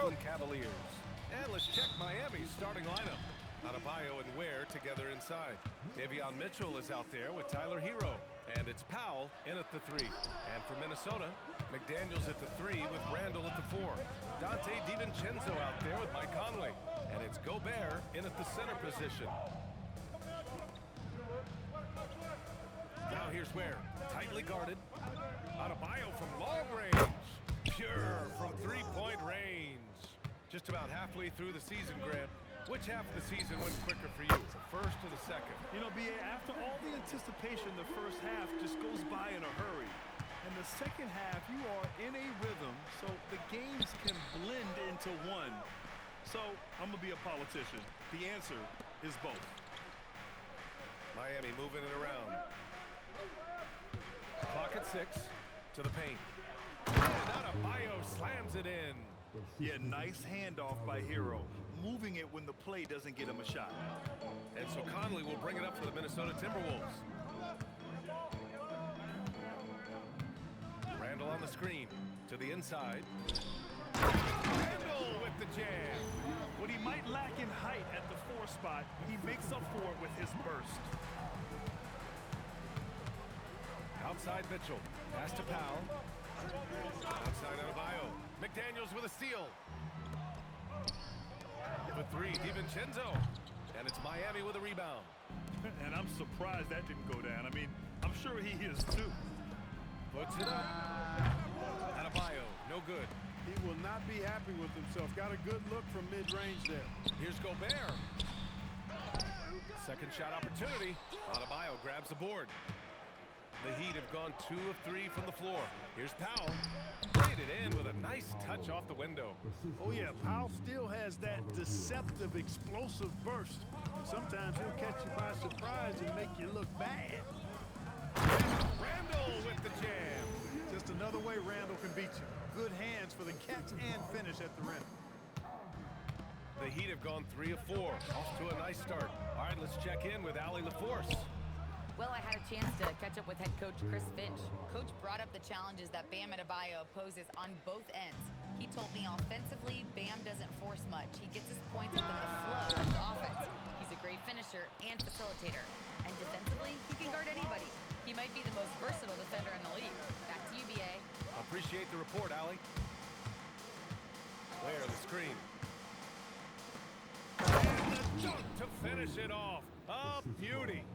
Cleveland Cavaliers. And let's check Miami's starting lineup. Adebayo and Ware together inside. Davion Mitchell is out there with Tyler Hero. And it's Powell in at the 3. And for Minnesota, McDaniels at the 3 with Randall at the 4. Dante DiVincenzo out there with Mike Conley. And it's Gobert in at the center position. Now here's Ware, tightly guarded. Adebayo from long range. Pure from three-point range. Just about halfway through the season, Grant. Which half of the season went quicker for you, the first or the second? You know, B.A., after all the anticipation, the first half just goes by in a hurry. And the second half, you are in a rhythm, so the games can blend into one. So, I'm going to be a politician. The answer is both. Miami moving it around. Clock at 6 to the paint. And Adebayo slams it in. Yeah, nice handoff by Hero. Moving it when the play doesn't get him a shot. And so Conley will bring it up for the Minnesota Timberwolves. Randall on the screen to the inside. Randall with the jam. What he might lack in height at the 4 spot, he makes up for it with his burst. Outside Mitchell. Pass to Powell. Outside Adebayo. McDaniels with a steal. The 3, DiVincenzo. And it's Miami with a rebound. And I'm surprised that didn't go down. I mean, I'm sure he is too. Puts it up. Adebayo, no good. He will not be happy with himself. Got a good look from mid-range there. Here's Gobert. Second shot opportunity. Adebayo grabs the board. The Heat have gone 2 of 3 from the floor. Here's Powell. Played it in with a nice touch off the window. Oh, yeah, Powell still has that deceptive, explosive burst. Sometimes he'll catch you by surprise and make you look bad. Randall with the jam. Just another way Randall can beat you. Good hands for the catch and finish at the rim. The Heat have gone 3 of 4. Off to a nice start. All right, let's check in with Allie LaForce. Well, I had a chance to catch up with head coach Chris Finch. Coach brought up the challenges that Bam Adebayo poses on both ends. He told me offensively, Bam doesn't force much. He gets his points within the flow of the offense. He's a great finisher and facilitator. And defensively, he can guard anybody. He might be the most versatile defender in the league. Back to you, B.A. Appreciate the report, Allie. Ware the screen. And the dunk to finish it off. A beauty.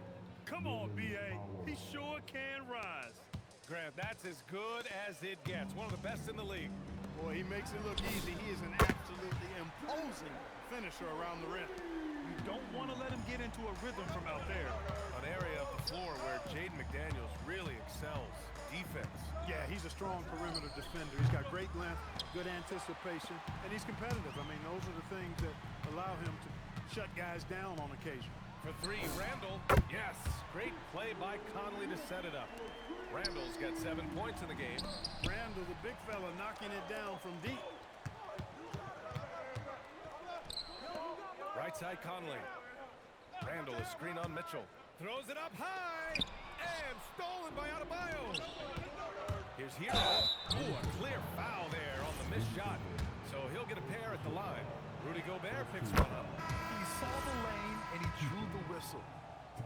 Come on, B.A. He sure can rise. Grant, that's as good as it gets. One of the best in the league. Boy, he makes it look easy. He is an absolutely imposing finisher around the rim. You don't want to let him get into a rhythm from out there. An area of the floor where Jaden McDaniels really excels. Defense. Yeah, he's a strong perimeter defender. He's got great length, good anticipation, and he's competitive. I mean, those are the things that allow him to shut guys down on occasion. For 3, Randall. Yes, great play by Conley to set it up. Randall's got 7 points in the game. Randall, the big fella, knocking it down from deep. Right side Conley. Randall is screen on Mitchell. Throws it up high. And stolen by Adebayo. Here's Hero. Ooh, a clear foul there on the missed shot. So he'll get a pair at the line. Rudy Gobert picks one up. He saw the lane and he drew the whistle.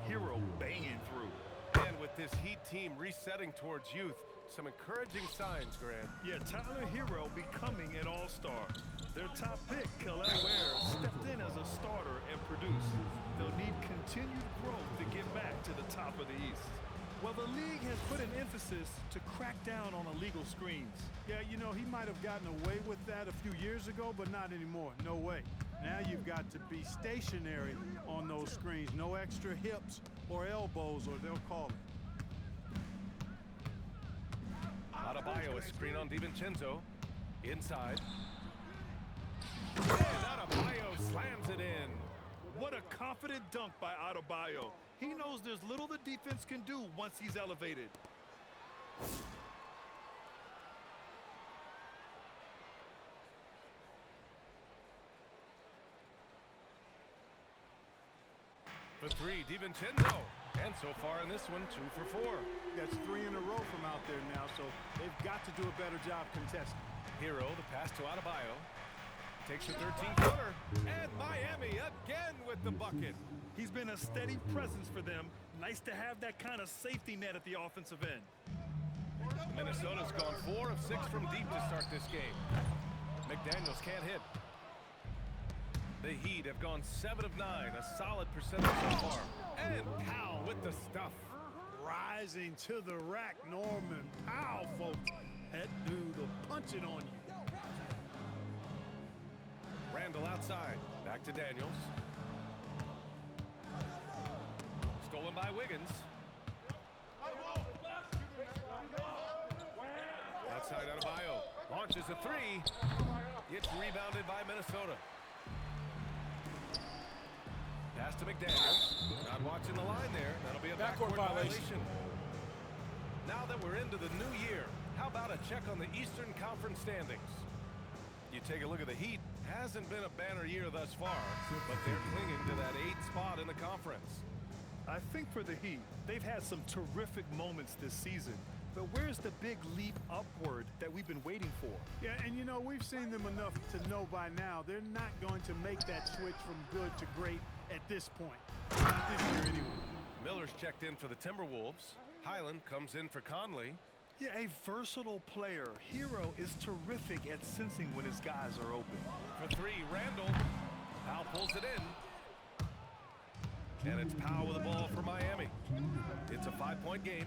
Hero banging through. And with this Heat team resetting towards youth, some encouraging signs, Grant. Yeah, Tyler Hero becoming an all-star. Their top pick, Kelly Ware, stepped in as a starter and produced. They'll need continued growth to get back to the top of the East. Well, the league has put an emphasis to crack down on illegal screens. Yeah, you know, he might have gotten away with that a few years ago, but not anymore. No way. Now you've got to be stationary on those screens. No extra hips or elbows, or they'll call it. Adebayo is screen on DiVincenzo. Inside. And Adebayo slams it in. What a confident dunk by Adebayo. He knows there's little the defense can do once he's elevated. For 3, DiVincenzo. And so far in this one, 2 for 4. That's 3 in a row from out there now, so they've got to do a better job contesting. Hero, the pass to Adebayo. Takes a 13-footer. And Miami again with the bucket. He's been a steady presence for them. Nice to have that kind of safety net at the offensive end. Minnesota's gone 4 of 6 from deep to start this game. McDaniels can't hit. The Heat have gone 7 of 9, a solid percentage so far. And Powell with the stuff. Rising to the rack, Norman Powell, folks. That dude will punch it on you. Randall outside. Back to Daniels. Stolen by Wiggins. Outside Adebayo. Launches a 3. It's rebounded by Minnesota. Pass to McDaniels. Not watching the line there. That'll be a backcourt violation. Now that we're into the new year, how about a check on the Eastern Conference standings? You take a look at the Heat. Hasn't been a banner year thus far, but they're clinging to that 8th spot in the conference. I think for the Heat, they've had some terrific moments this season. But where's the big leap upward that we've been waiting for? Yeah, and you know, we've seen them enough to know by now they're not going to make that switch from good to great at this point. Not this year anyway. Miller's checked in for the Timberwolves. Highland comes in for Conley. Yeah, a versatile player. Hero is terrific at sensing when his guys are open. For 3, Randall. Powell pulls it in. And it's Powell with the ball for Miami. It's a 5-point game.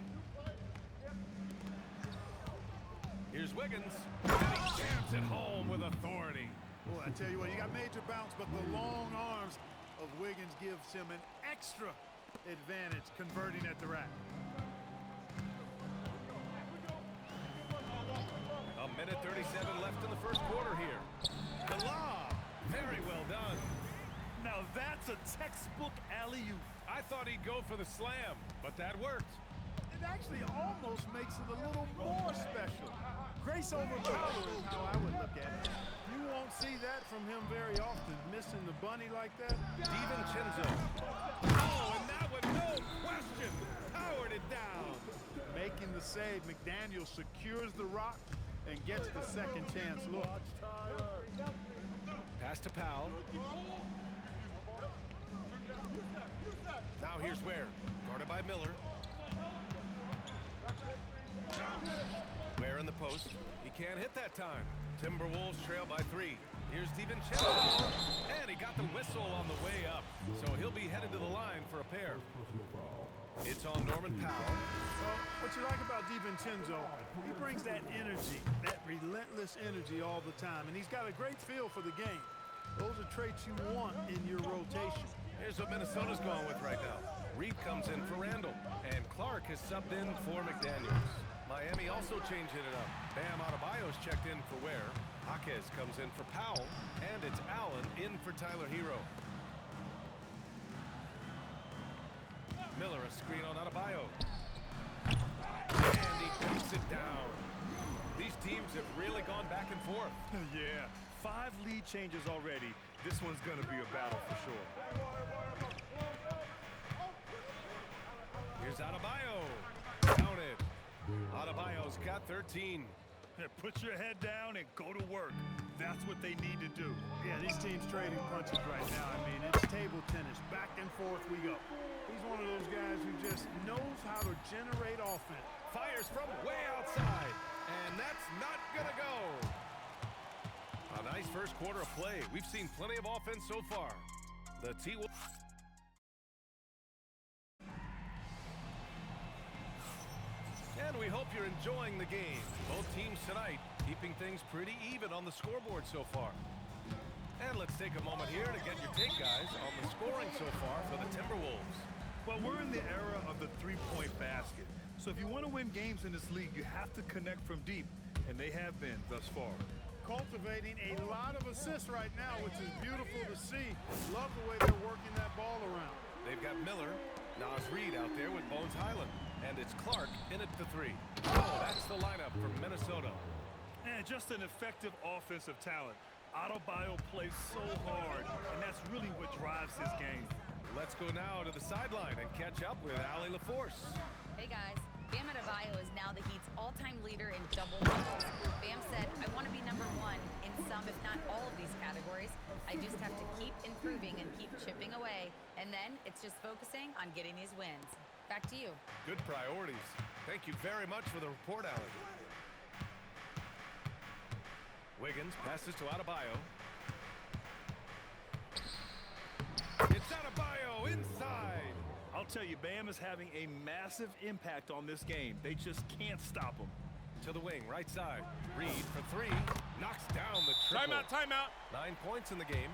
Here's Wiggins. And he jams it home with authority. Boy, I tell you what, you got major bounce, but the long arms of Wiggins gives him an extra advantage converting at the rack. A minute 37 left in the first quarter here. The lob. Very well done. Now that's a textbook alley-oop. I thought he'd go for the slam, but that worked. It actually almost makes it a little more special. Grace over power is how I would look at it. You won't see that from him very often, missing the bunny like that. DiVincenzo. Oh, and that one, no question, powered it down. Making the save, McDaniel secures the rock and gets the second chance look. Pass to Powell. Now here's Ware, guarded by Miller. Ware in the post. He can't hit that time. Timberwolves trail by 3. Here's DiVincenzo. And he got the whistle on the way up. So he'll be headed to the line for a pair. It's on Norman Powell. Well, what you like about DiVincenzo, he brings that energy, that relentless energy all the time. And he's got a great feel for the game. Those are traits you want in your rotation. Here's what Minnesota's going with right now. Reed comes in for Randall. And Clark has subbed in for McDaniels. Miami also changing it up. Bam Adebayo's checked in for Ware. Jaquez comes in for Powell. And it's Allen in for Tyler Hero. Miller a screen on Adebayo. And he puts it down. These teams have really gone back and forth. Yeah, 5 lead changes already. This one's going to be a battle for sure. Here's Adebayo. Counted. Adebayo's got 13. Put your head down and go to work. That's what they need to do. Yeah, these teams trading punches right now. I mean, it's table tennis. Back and forth we go. He's one of those guys who just knows how to generate offense. Fires from way outside. And that's not going to go. A nice first quarter of play. We've seen plenty of offense so far. The T-Wolves. And we hope you're enjoying the game. Both teams tonight keeping things pretty even on the scoreboard so far. And let's take a moment here to get your take, guys, on the scoring so far for the Timberwolves. Well, we're in the era of the three-point basket. So if you want to win games in this league, you have to connect from deep. And they have been thus far. Cultivating a lot of assists right now, which is beautiful to see. Love the way they're working that ball around. They've got Miller, Nas Reed out there with Bones Highland. And it's Clark in at the 3. Oh, that's the lineup from Minnesota. And just an effective offensive talent. Adebayo plays so hard, and that's really what drives his game. Let's go now to the sideline and catch up with Allie LaForce. Hey guys, Bam Adebayo is now the Heat's all-time leader in double-doubles. Bam said, I want to be number one in some, if not all of these categories. I just have to keep improving and keep chipping away. And then it's just focusing on getting these wins. Back to you. Good priorities. Thank you very much for the report, Allen. Wiggins passes to Adebayo. It's Adebayo inside. I'll tell you, Bam is having a massive impact on this game. They just can't stop him. To the wing, right side. Reed for three. Knocks down the triple. Timeout. 9 points in the game.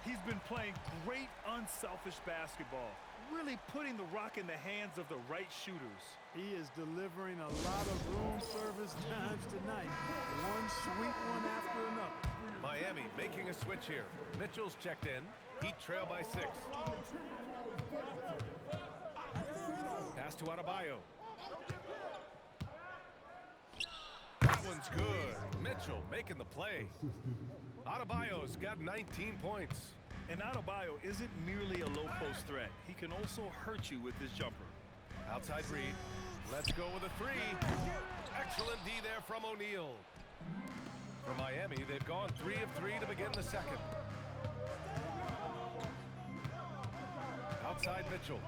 He's been playing great, unselfish basketball. Really putting the rock in the hands of the right shooters. He is delivering a lot of room service times tonight. One sweet one after another. Miami making a switch here. Mitchell's checked in. Heat trail by 6. Pass to Adebayo. That one's good. Mitchell making the play. Adebayo's got 19 points. And Adebayo isn't merely a low-post threat. He can also hurt you with his jumper. Outside Reed. Let's go with a 3. Excellent D there from O'Neal. For Miami, they've gone 3 of 3 to begin the second. Outside Mitchell.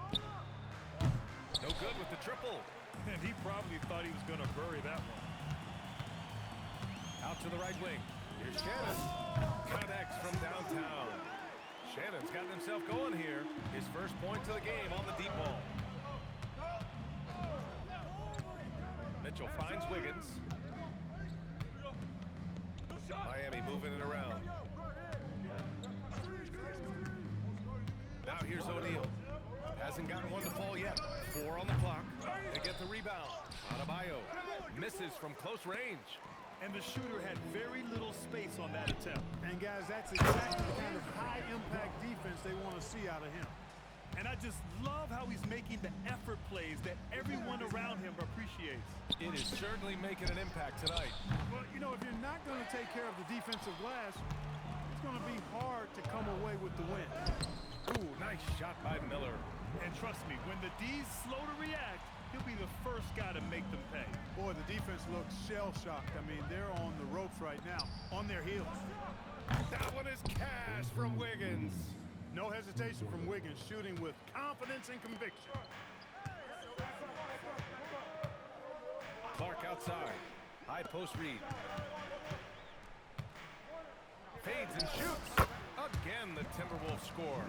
No good with the triple. And he probably thought he was going to bury that one. Out to the right wing. Here's Shannon. Connects from downtown. Shannon's gotten himself going here. His first point to the game on the deep ball. Mitchell finds Wiggins. Miami moving it around. Now here's O'Neal. Hasn't gotten one to fall yet. 4 on the clock. They get the rebound. Adebayo misses from close range. And the shooter had very little space on that attempt. And guys, that's exactly the kind of high-impact defense they want to see out of him. And I just love how he's making the effort plays that everyone around him appreciates. It is certainly making an impact tonight. Well, you know, if you're not going to take care of the defensive glass, it's going to be hard to come away with the win. Ooh, nice shot by Miller. And trust me, when the D's slow to react, he'll be the first guy to make them pay. Boy, the defense looks shell-shocked. I mean, they're on the ropes right now, on their heels. That one is cash from Wiggins. No hesitation from Wiggins, shooting with confidence and conviction. Clark outside. High post Reed. Fades and shoots. Again, the Timberwolves score.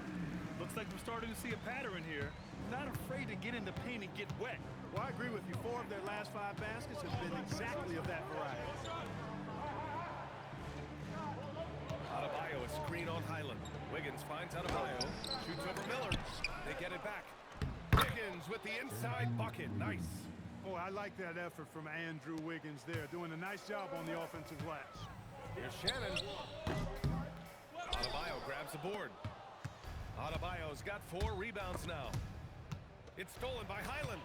Looks like we're starting to see a pattern here. Not afraid to get in the paint and get wet. Well, I agree with you. 4 of their last 5 baskets have been exactly of that variety. Adebayo, a screen on Highland. Wiggins finds Adebayo. Shoots over Miller. They get it back. Wiggins with the inside bucket. Nice. Oh, I like that effort from Andrew Wiggins there. Doing a nice job on the offensive glass. Here's Shannon. Adebayo grabs the board. Adebayo's got 4 rebounds now. It's stolen by Highland.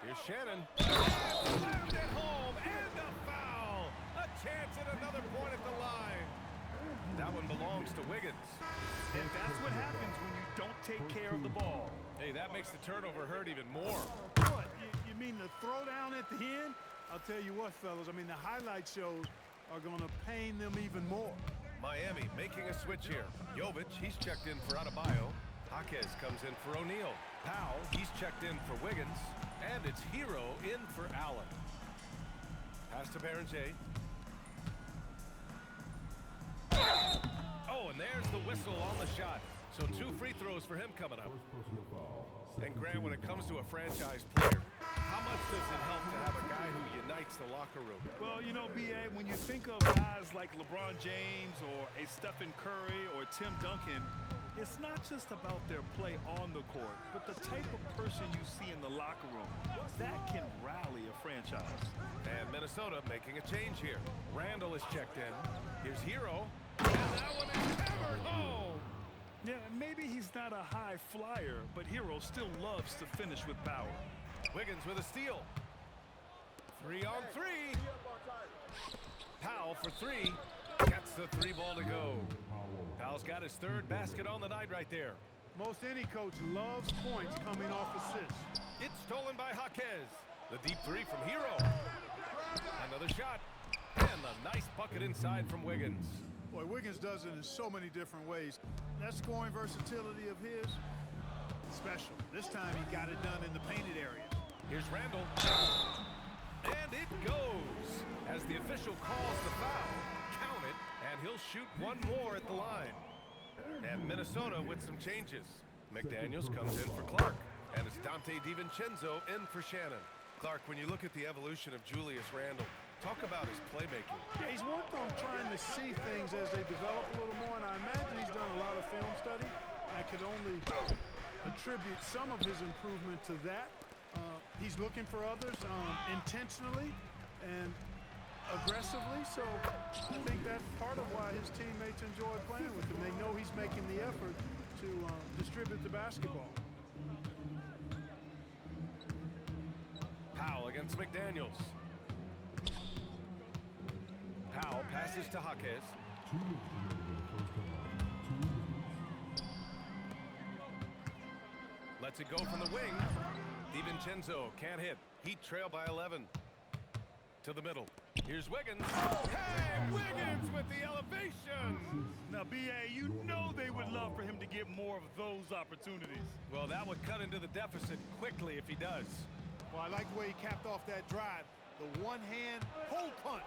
Here's Shannon. Slammed it home and a foul. A chance at another point at the line. That one belongs to Wiggins. And that's what happens when you don't take care of the ball. Hey, that makes the turnover hurt even more. What? You mean the throwdown at the end? I'll tell you what, fellas. I mean, the highlight shows are going to pain them even more. Miami making a switch here. Jovic, he's checked in for Adebayo. Jaquez comes in for O'Neal. Powell, he's checked in for Wiggins. And it's Hero in for Allen. Pass to Berenger. Oh, and there's the whistle on the shot. So 2 free throws for him coming up. And Grant, when it comes to a franchise player, how much does it help to have a guy who unites the locker room? Well, you know, B.A., when you think of guys like LeBron James or a Stephen Curry or Tim Duncan, it's not just about their play on the court, but the type of person you see in the locker room. That can rally a franchise. And Minnesota making a change here. Randall is checked in. Here's Hero. And that one is hammered home. Yeah, maybe he's not a high flyer, but Hero still loves to finish with power. Wiggins with a steal. 3 on 3. Powell for 3. Gets the 3 ball to go. Powell's got his 3rd basket on the night right there. Most any coach loves points coming off assists. It's stolen by Jaquez. The deep three from Hero. Another shot. And a nice bucket inside from Wiggins. Boy, Wiggins does it in so many different ways. That scoring versatility of his, special. This time he got it done in the painted area. Here's Randall. And it goes. As the official calls the foul, count it, and he'll shoot one more at the line. And Minnesota with some changes. McDaniels comes in for Clark. And it's Dante DiVincenzo in for Shannon. Clark, when you look at the evolution of Julius Randle, talk about his playmaking. Yeah, he's worked on trying to see things as they develop a little more, and I imagine he's done a lot of film study. I could only attribute some of his improvement to that. He's looking for others intentionally and aggressively, so I think that's part of why his teammates enjoy playing with him. They know he's making the effort to distribute the basketball. Powell against McDaniels. Powell passes to Jaquez. Lets it go from the wing. DiVincenzo can't hit. Heat trail by 11. To the middle. Here's Wiggins. Hey, Wiggins with the elevation. Now, B.A., you know they would love for him to get more of those opportunities. Well, that would cut into the deficit quickly if he does. Well, I like the way he capped off that drive. The one-hand pull punch.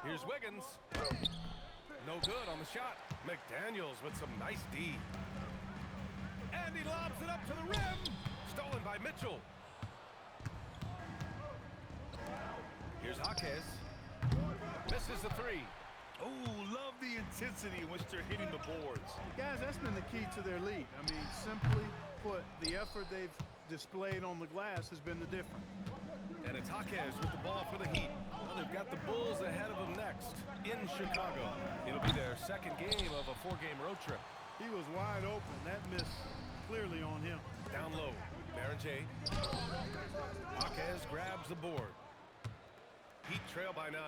Here's Wiggins. No good on the shot. McDaniels with some nice D. And he lobs it up to the rim. Stolen by Mitchell. Here's Jaquez. Misses the three. Oh, love the intensity in which they're hitting the boards. Guys, that's been the key to their lead. I mean, simply put, the effort they've displayed on the glass has been the difference. And it's Jaquez with the ball for the Heat. Well, they've got the Bulls ahead of them next in Chicago. It'll be their second game of a four-game road trip. He was wide open. That miss clearly on him. Down low, Baron J. Jaquez grabs the board. Heat trail by 9.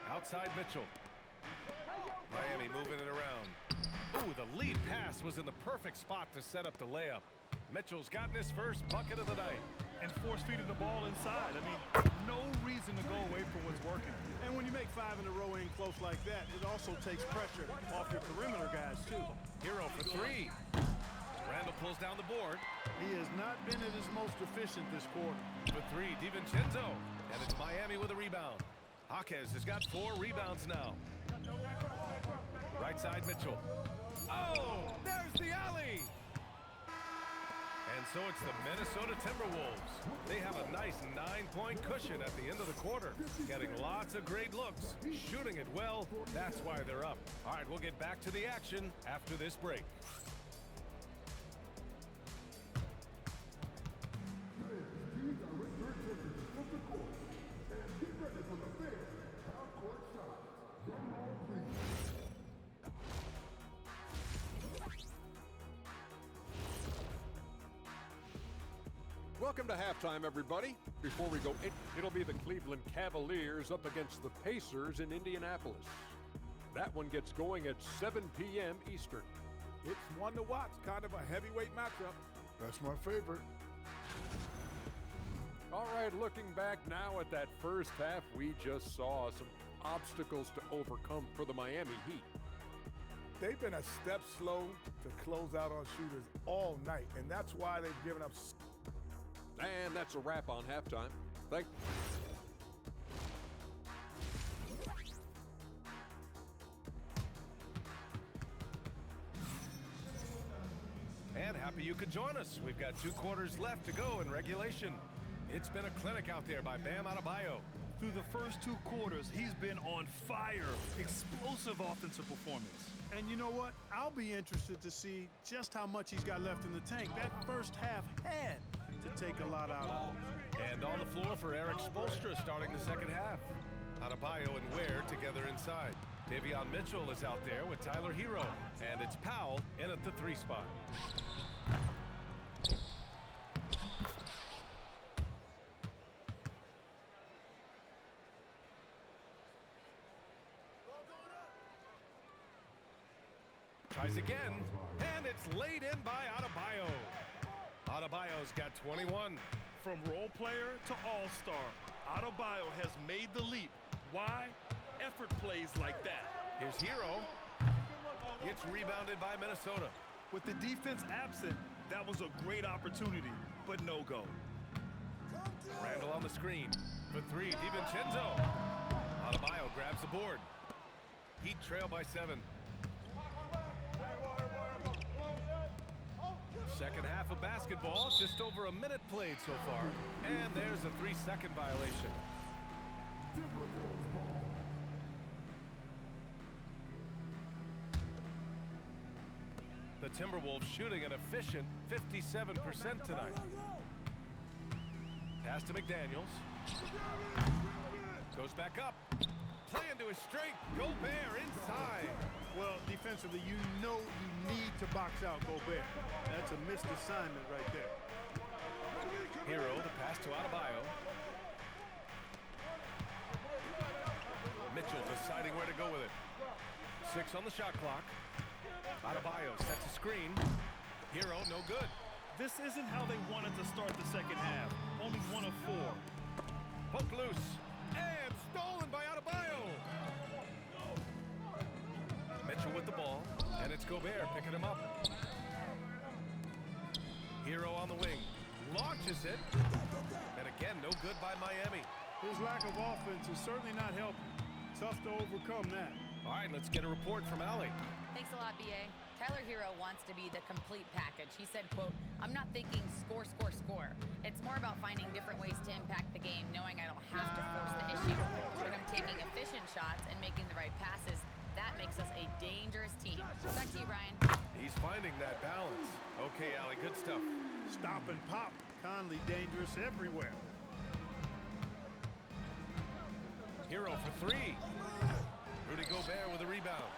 Outside Mitchell. Miami moving it around. Ooh, the lead pass was in the perfect spot to set up the layup. Mitchell's gotten his first bucket of the night. And force-feeding the ball inside. I mean, no reason to go away from what's working. And when you make 5 in a row in close like that, it also takes pressure off your perimeter guys, too. Hero for 3. Randall pulls down the board. He has not been at his most efficient this quarter. For 3, DiVincenzo. And it's Miami with a rebound. Jaquez has got 4 rebounds now. Right side, Mitchell. Oh, there's the alley. And so it's the Minnesota Timberwolves. They have a nice 9-point cushion at the end of the quarter. Getting lots of great looks, shooting it well. That's why they're up. All right, we'll get back to the action after this break. Welcome to halftime, everybody. Before we go, it'll be the Cleveland Cavaliers up against the Pacers in Indianapolis. That one gets going at 7 p.m. Eastern. It's one to watch, kind of a heavyweight matchup. That's my favorite. All right, looking back now at that first half, we just saw some obstacles to overcome for the Miami Heat. They've been a step slow to close out on shooters all night, and that's why they've given up. And that's a wrap on halftime. And happy you could join us. We've got 2 quarters left to go in regulation. It's been a clinic out there by Bam Adebayo. Through the first 2 quarters, he's been on fire. Explosive offensive performance. And you know what? I'll be interested to see just how much he's got left in the tank. That first half had to take a lot out of him. And on the floor for Eric Spoelstra starting the second half. Adebayo and Ware together inside. Davion Mitchell is out there with Tyler Hero. And it's Powell in at the 3 spot. Tries again, and it's laid in by Adebayo. Adebayo's got 21. From role player to all-star, Adebayo has made the leap. Why? Effort plays like that. Here's Hero. It's rebounded by Minnesota. With the defense absent, that was a great opportunity, but no go. Randall on the screen. For three, DiVincenzo. Adebayo grabs the board. Heat trail by 7. Second half of basketball, just over a minute played so far. And there's a 3-second violation. The Timberwolves shooting an efficient 57% tonight. Pass to McDaniels. Goes back up. Play into his strength. Gobert inside. Well, defensively, you know you need to box out Gobert. That's a missed assignment right there. Hero, the pass to Adebayo. Mitchell deciding where to go with it. 6 on the shot clock. Adebayo sets a screen. Hero, no good. This isn't how they wanted to start the second half. Only 1 of 4. Poke loose. And stolen by Adebayo. Mitchell with the ball. And it's Gobert picking him up. Hero on the wing. Launches it. And again, no good by Miami. His lack of offense is certainly not helping. Tough to overcome that. All right, let's get a report from Allie. Thanks a lot, BA. Tyler Hero wants to be the complete package. He said, quote, "I'm not thinking score, score, score. It's more about finding different ways to impact the game, knowing I don't have to force the issue. When I'm taking efficient shots and making the right passes, that makes us a dangerous team." Back to you, Brian. He's finding that balance. Okay, Allie, good stuff. Stop and pop. Conley dangerous everywhere. Hero for 3. Rudy Gobert with a rebound.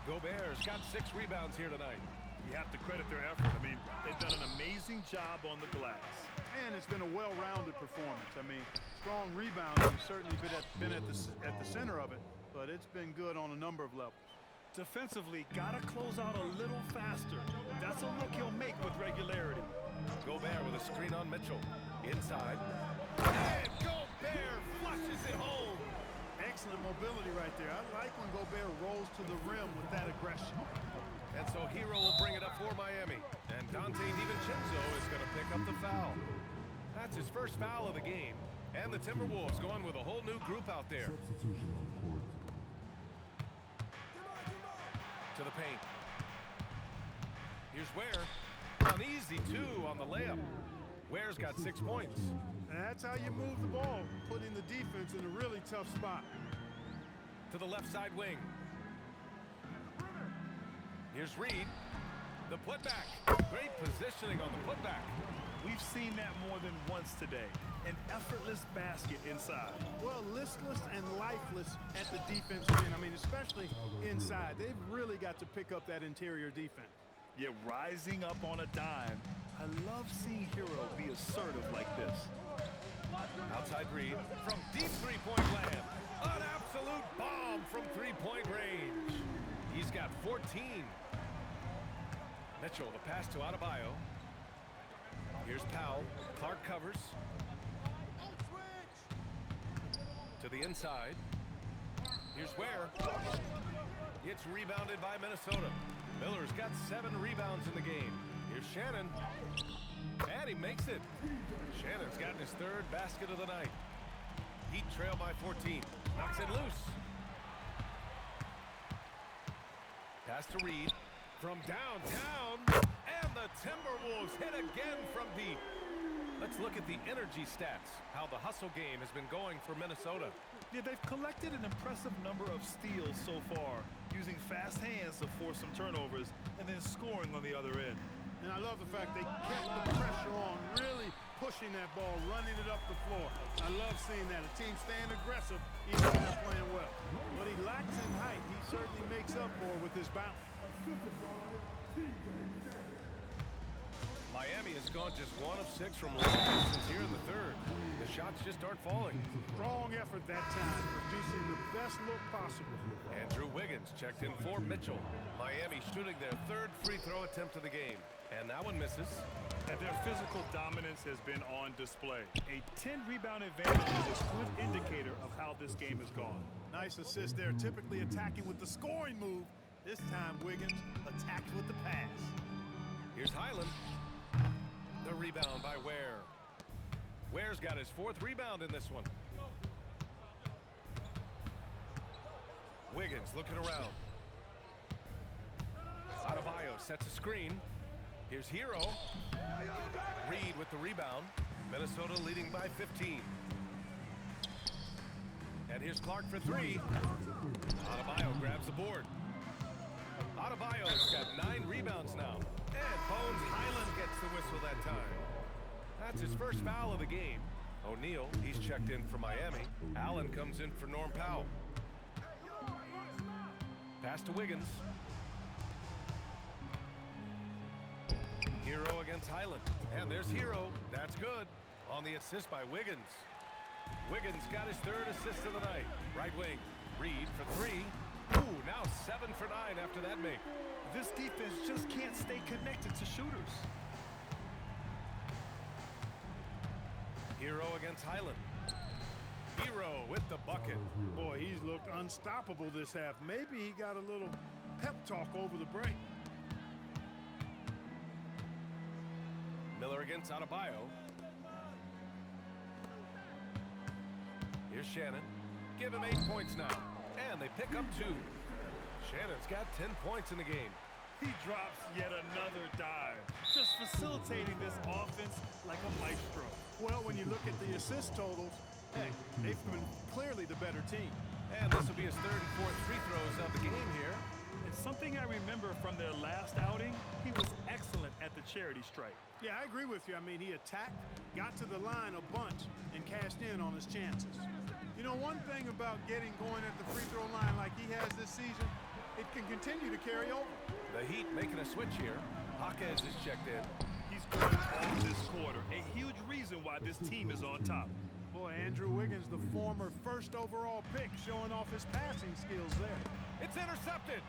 Gobert's got 6 rebounds here tonight. You have to credit their effort. I mean, they've done an amazing job on the glass. And it's been a well-rounded performance. I mean, strong rebounding has certainly been at the center of it, but it's been good on a number of levels. Defensively, gotta close out a little faster. That's a look he'll make with regularity. Gobert with a screen on Mitchell. Inside. And Gobert flushes it home. Excellent mobility right there. I like when Gobert rolls to the rim with that aggression. And so Hero will bring it up for Miami. And Dante DiVincenzo is going to pick up the foul. That's his first foul of the game. And the Timberwolves going with a whole new group out there. To the paint. Here's Ware. An easy 2 on the layup. Ware's got 6 points. And that's how you move the ball, putting the defense in a really tough spot. To the left side wing. Here's Reed. The putback. Great positioning on the putback. We've seen that more than once today. An effortless basket inside. Well, listless and lifeless at the defensive end. I mean, especially inside. They've really got to pick up that interior defense. Yet rising up on a dime. I love seeing Hero be assertive like this. Outside Reed from deep three-point land. An absolute bomb from three-point range. He's got 14. Mitchell, the pass to Adebayo. Here's Powell. Clark covers. To the inside. Here's Ware. It's rebounded by Minnesota. Miller's got 7 rebounds in the game. Here's Shannon. And he makes it. Shannon's gotten his 3rd basket of the night. Heat trail by 14. Knocks it loose. Pass to Reed. From downtown. And the Timberwolves hit again from deep. Let's look at the energy stats. How the hustle game has been going for Minnesota. Yeah, they've collected an impressive number of steals so far, using fast hands to force some turnovers and then scoring on the other end. And I love the fact they kept the pressure on, really pushing that ball, running it up the floor. I love seeing that. A team staying aggressive, even when they're playing well. What he lacks in height, he certainly makes up for with his bounce. Miami has gone just 1 of 6 from long distance here in the 3rd. The shots just aren't falling. Strong effort that time, producing the best look possible. Andrew Wiggins checked in for Mitchell. Miami shooting their third free throw attempt of the game. And that one misses. And their physical dominance has been on display. A 10-rebound advantage is a good indicator of how this game has gone. Nice assist there, typically attacking with the scoring move. This time, Wiggins attacked with the pass. Here's Highland. The rebound by Ware. Ware's got his fourth rebound in this one. Wiggins looking around. Adebayo sets a screen. Here's Hero. Reed with the rebound. Minnesota leading by 15. And here's Clark for three. Adebayo grabs the board. Adebayo's got 9 rebounds now. And Bones Highland gets the whistle that time. That's his first foul of the game. O'Neal, he's checked in for Miami. Allen comes in for Norm Powell. Pass to Wiggins. Hero against Highland. And there's Hero. That's good. On the assist by Wiggins. Wiggins got his third assist of the night. Right wing. Reed for 3. Ooh, now 7 for 9 after that make. This defense just can't stay connected to shooters. Hero against Highland. Hero with the bucket. Boy, he's looked unstoppable this half. Maybe he got a little pep talk over the break. Miller against Adebayo. Here's Shannon. Give him 8 points now. And they pick up 2. Shannon's got 10 points in the game. He drops yet another dive, just facilitating this offense like a maestro. Well, when you look at the assist totals, hey, they've been clearly the better team. And this will be his third and fourth free throws of the game here. And something I remember from their last outing, he was excellent at the charity stripe. Yeah, I agree with you. I mean, he attacked, got to the line a bunch, and cashed in on his chances. You know, one thing about getting going at the free throw line like he has this season, it can continue to carry over. The Heat making a switch here. Jaquez is checked in. He's going off this quarter, a huge reason why this team is on top. Boy, Andrew Wiggins, the former first overall pick, showing off his passing skills there. It's intercepted.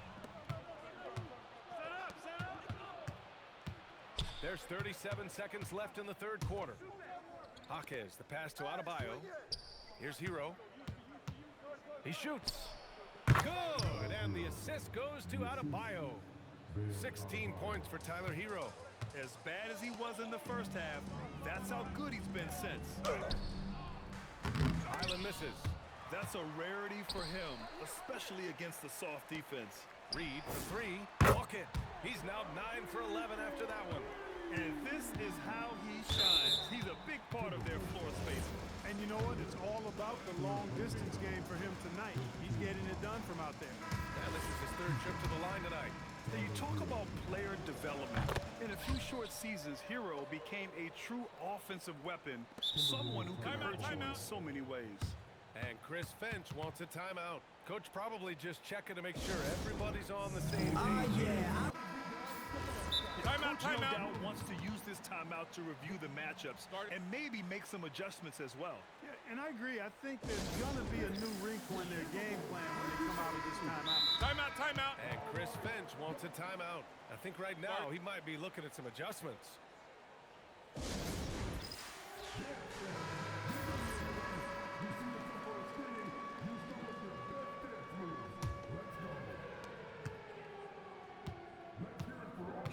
There's 37 seconds left in the third quarter. Jaquez, the pass to Adebayo. Here's Hero. He shoots. Good, and the assist goes to Adebayo. 16 points for Tyler Hero. As bad as he was in the first half, that's how good he's been since. Highland misses. That's a rarity for him, especially against the soft defense. Reed for 3. Bucket. He's now 9 for 11 after that one. And this is how he shines. He's a big part of their floor spacing. And you know what? It's all about the long distance game for him tonight. He's getting it done from out there. And this is his third trip to the line tonight. Now you talk about player development. In a few short seasons, Hero became a true offensive weapon, someone who can hurt you in so many ways. And Chris Finch wants a timeout. Coach probably just checking to make sure everybody's on the same page. Coach no doubt wants to use this timeout to review the matchups and maybe make some adjustments as well. Yeah, and I agree. I think there's going to be a new wrinkle in their game plan when they come out of this timeout. Timeout. And Chris Finch wants a timeout. I think right now he might be looking at some adjustments.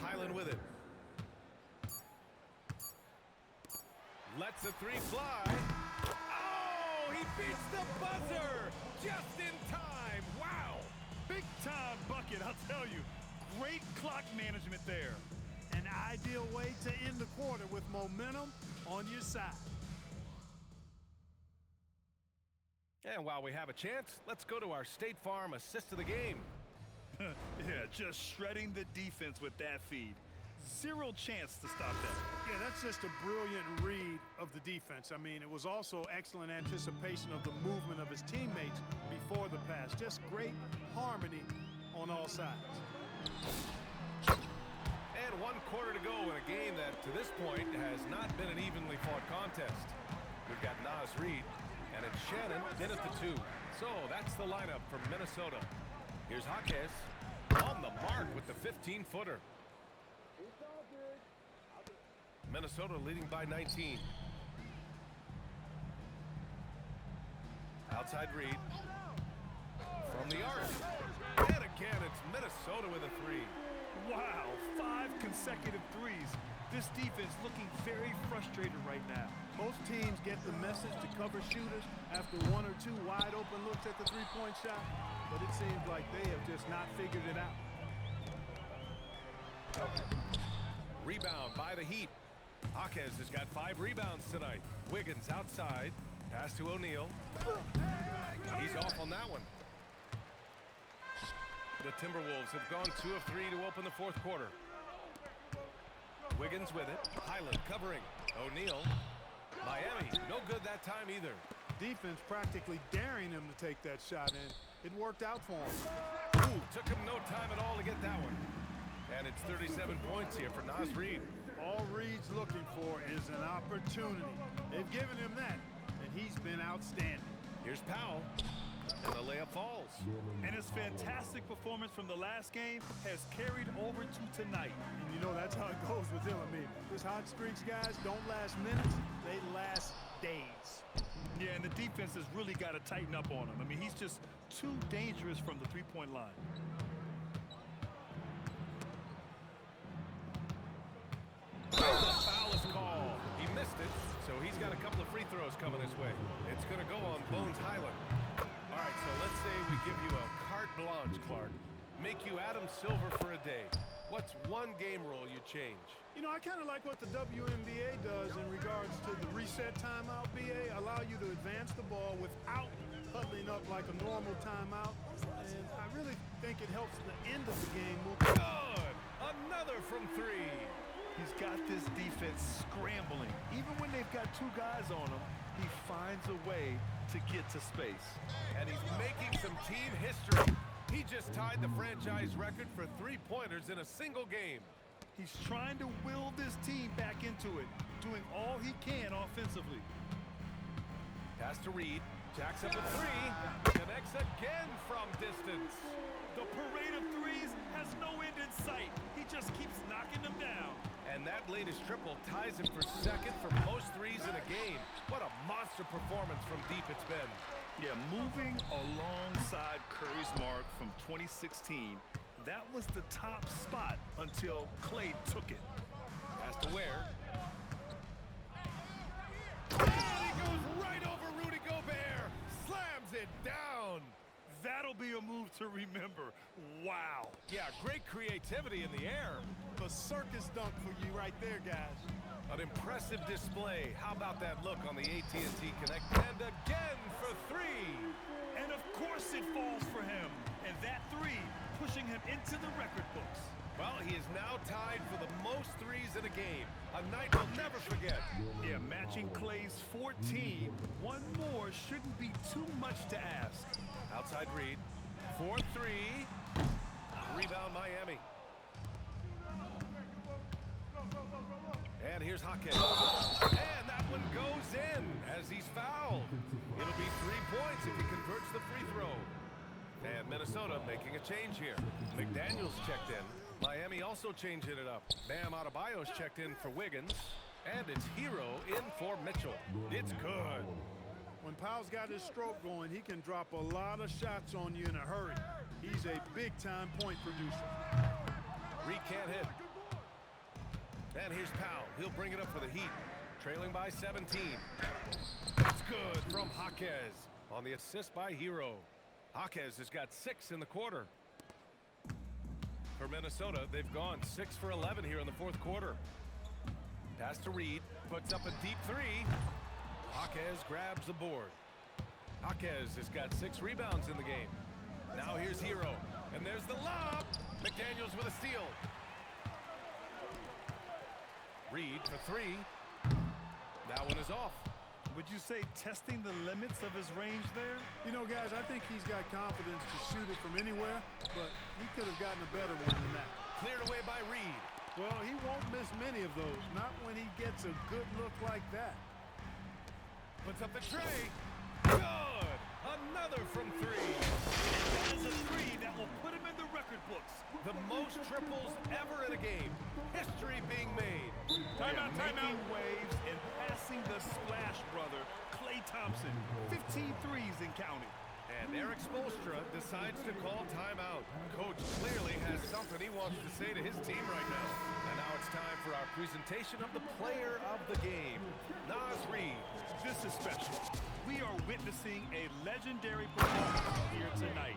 Highland with it. Lets the 3 fly. Oh, he beats the buzzer just in time. Wow. Big time bucket, I'll tell you. Great clock management there. An ideal way to end the quarter with momentum on your side. And while we have a chance, let's go to our State Farm assist of the game. Yeah, just shredding the defense with that feed. Zero chance to stop that. Yeah, that's just a brilliant read of the defense. I mean, it was also excellent anticipation of the movement of his teammates before the pass. Just great harmony on all sides. And 1 quarter to go in a game that, to this point, has not been an evenly fought contest. We've got Naz Reid, and it's Shannon in at the 2. So that's the lineup for Minnesota. Here's Jaquez on the mark with the 15-footer. Minnesota leading by 19. Outside Reed. From the arc. And again, it's Minnesota with a three. Wow, 5 consecutive threes. This defense looking very frustrated right now. Most teams get the message to cover shooters after 1 or 2 wide open looks at the three-point shot, but it seems like they have just not figured it out. Rebound by the Heat. Jaquez has got 5 rebounds tonight. Wiggins outside. Pass to O'Neal. He's off on that one. The Timberwolves have gone 2 of 3 to open the fourth quarter. Wiggins with it. Highland covering. O'Neal. Miami, no good that time either. Defense practically daring him to take that shot, and it worked out for him. Ooh, took him no time at all to get that one. And it's 37 points here for Naz Reid. All Reed's looking for is an opportunity. They've given him that, and he's been outstanding. Here's Powell, and the layup falls. And his fantastic performance from the last game has carried over to tonight. And you know that's how it goes with him. I mean, his hot streaks, guys, don't last minutes. They last days. Yeah, and the defense has really got to tighten up on him. I mean, he's just too dangerous from the three-point line. The foul is called. He missed it, so he's got a couple of free throws coming his way. It's going to go on Bones Highland. All right, so let's say we give you a carte blanche, Clark. Make you Adam Silver for a day. What's one game rule you change? You know, I kind of like what the WNBA does in regards to the reset timeout, BA. Allow you to advance the ball without huddling up like a normal timeout. And I really think it helps the end of the game move. Good. Another from 3. He's got this defense scrambling. Even when they've got 2 guys on him, he finds a way to get to space. And he's making some team history. He just tied the franchise record for 3-pointers in a single game. He's trying to will this team back into it, doing all he can offensively. Pass to Reed. Jacks up a 3. Connects again from distance. The parade of threes has no end in sight. He just keeps knocking them down. And that latest triple ties him for second for most threes in a game. What a monster performance from deep it's been. Yeah, moving alongside Curry's mark from 2016, that was the top spot until Clay took it. Pass to Ware. And he goes right over Rudy Gobert. Slams it down. That'll be a move to remember. Wow. Yeah, great creativity in the air. A circus dunk for you right there, guys. An impressive display. How about that look on the AT&T Connect? And again for 3. And of course it falls for him. And that 3 pushing him into the record books. Well, he is now tied for the most threes in a game. A night we'll never forget. Yeah, matching Clay's 14. One more shouldn't be too much to ask. Outside Reed. 4-3. Rebound Miami. And here's Jaquez. And that one goes in as he's fouled. It'll be 3 points if he converts the free throw. And Minnesota making a change here. McDaniels checked in. Miami also changing it up. Bam Adebayo's checked in for Wiggins. And it's Hero in for Mitchell. It's good. When Powell's got his stroke going, he can drop a lot of shots on you in a hurry. He's a big-time point producer. Reed can't hit. And here's Powell. He'll bring it up for the Heat. Trailing by 17. That's good from Jaquez on the assist by Hero. Jaquez has got 6 in the quarter. For Minnesota, they've gone 6 for 11 here in the fourth quarter. Pass to Reed. Puts up a deep 3. Jaquez grabs the board. Jaquez has got 6 rebounds in the game. Now here's Hero. And there's the lob. McDaniels with a steal. Reed for 3. That one is off. Would you say testing the limits of his range there? You know, guys, I think he's got confidence to shoot it from anywhere, but he could have gotten a better one than that. Cleared away by Reed. Well, he won't miss many of those, not when he gets a good look like that. Puts up the tray. Good. Another from three. And that is a three that will put him in the record books. The most triples ever in a game. History being made. Timeout. Waves and passing the splash brother, Klay Thompson. 15 threes and counting. And Eric Spoelstra decides to call timeout. Coach clearly has something he wants to say to his team right now. And now it's time for our presentation of the player of the game, Naz Reid. This is special. We are witnessing a legendary performance here tonight.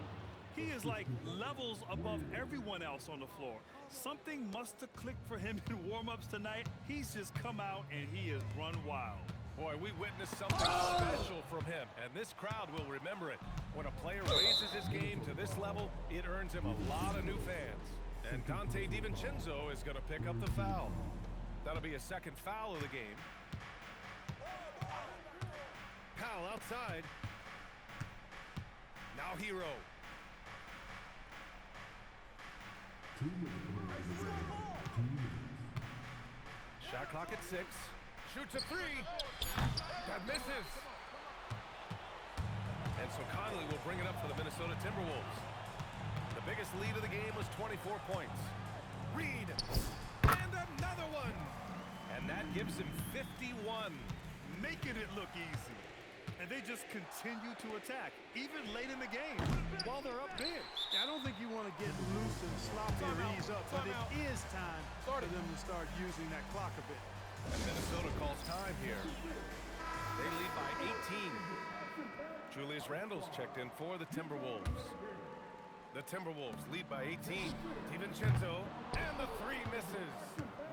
He is like levels above everyone else on the floor. Something must have clicked for him in warm-ups tonight. He's just come out and he has run wild. Boy, we witnessed something special from him, and this crowd will remember it. When a player raises his game to this level, it earns him a lot of new fans. And Dante DiVincenzo is going to pick up the foul. That'll be a second foul of the game. Powell outside. Now Hero. Shot clock at 6. Shoots a 3. That misses. And so Conley will bring it up for the Minnesota Timberwolves. The biggest lead of the game was 24 points. Reid. And another one. And that gives him 51. Making it look easy. And they just continue to attack, even late in the game, while they're up big. I don't think you want to get loose and sloppy or ease up, but it is time for them to start using that clock a bit. And Minnesota calls time here. They lead by 18. Julius Randle's checked in for the Timberwolves. The Timberwolves lead by 18. DiVincenzo, and the 3 misses.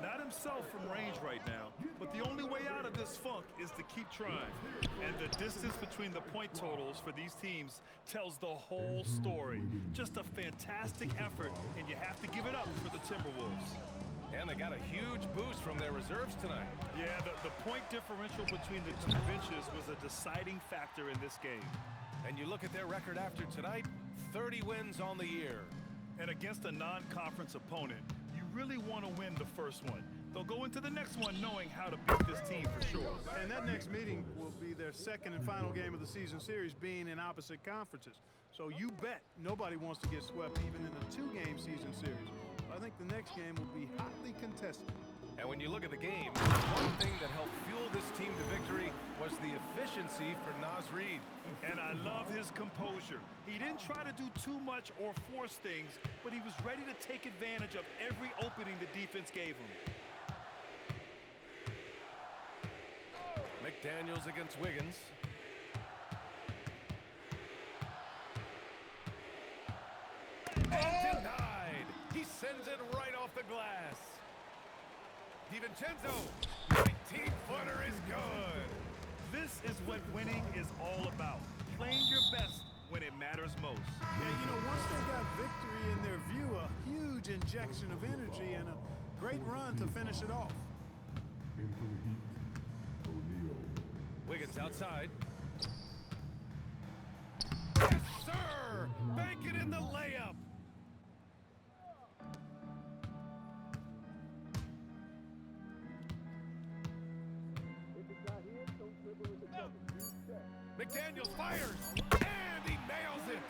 Not himself from range right now, but the only way out of this funk is to keep trying. And the distance between the point totals for these teams tells the whole story. Just a fantastic effort, and you have to give it up for the Timberwolves. And they got a huge boost from their reserves tonight. Yeah, the point differential between the two benches was a deciding factor in this game. And you look at their record after tonight, 30 wins on the year. And against a non-conference opponent, you really want to win the first one. They'll go into the next one knowing how to beat this team for sure. And that next meeting will be their second and final game of the season series, being in opposite conferences. So you bet nobody wants to get swept even in a 2-game season series. I think the next game will be hotly contested. And when you look at the game, one thing that helped fuel this team to victory was the efficiency for Naz Reid. And I love his composure. He didn't try to do too much or force things, but he was ready to take advantage of every opening the defense gave him. McDaniels against Wiggins. And denied. He sends it right off the glass. DiVincenzo, 19-footer is good. This is what winning is all about. Playing your best when it matters most. Yeah, you know, once they got victory in their view, a huge injection of energy and a great run to finish it off. Wiggins outside. Yes, sir! Bank it in the layup. McDaniels fires, and he nails it.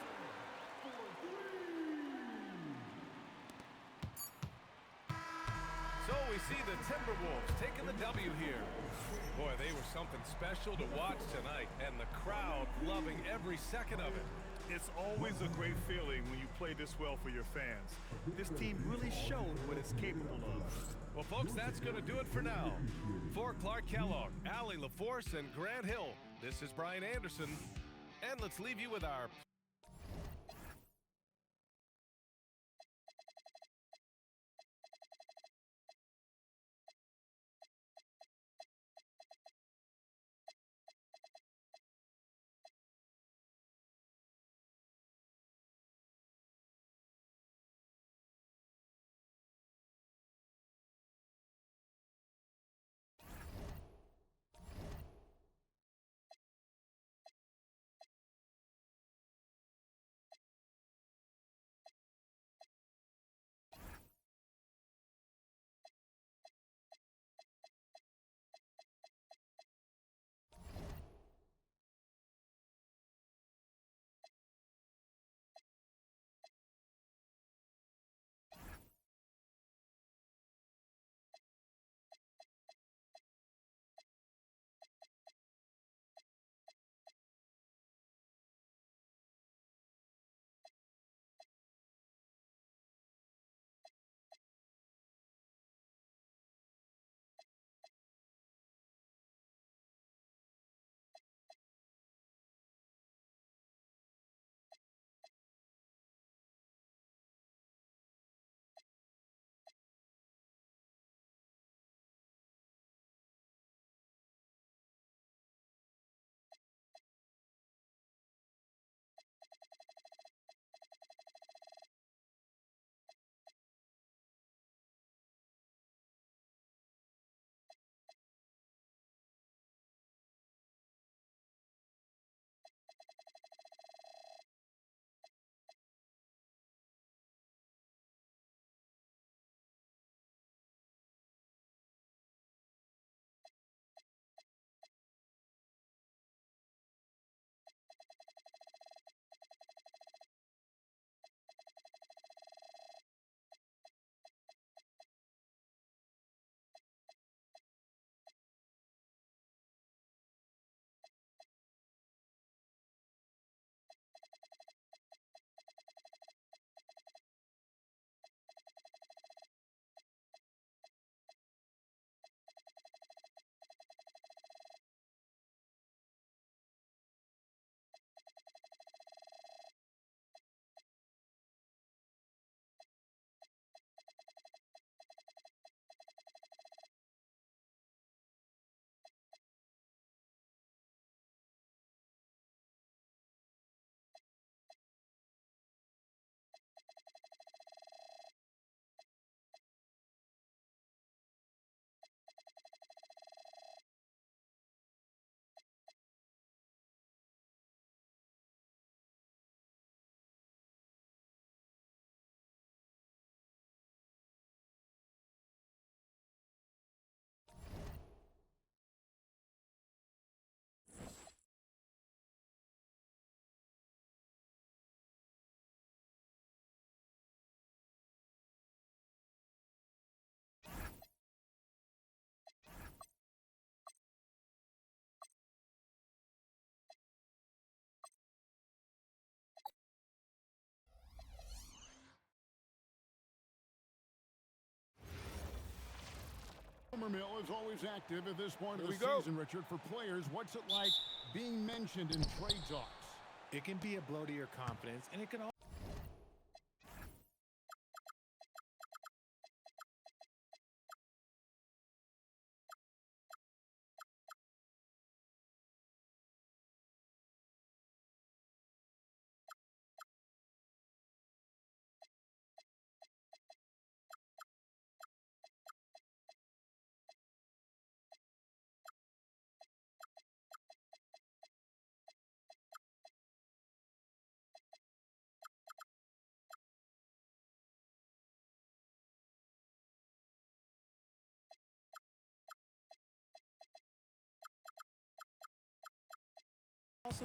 So we see the Timberwolves taking the W here. Boy, they were something special to watch tonight, and the crowd loving every second of it. It's always a great feeling when you play this well for your fans. This team really showed what it's capable of. Well, folks, that's going to do it for now. For Clark Kellogg, Allie LaForce, and Grant Hill, this is Brian Anderson, and let's leave you with our rumor mill is always active at this point of the Here we go. season, Richard. For players, what's it like being mentioned in trade talks? It can be a blow to your confidence, and it can also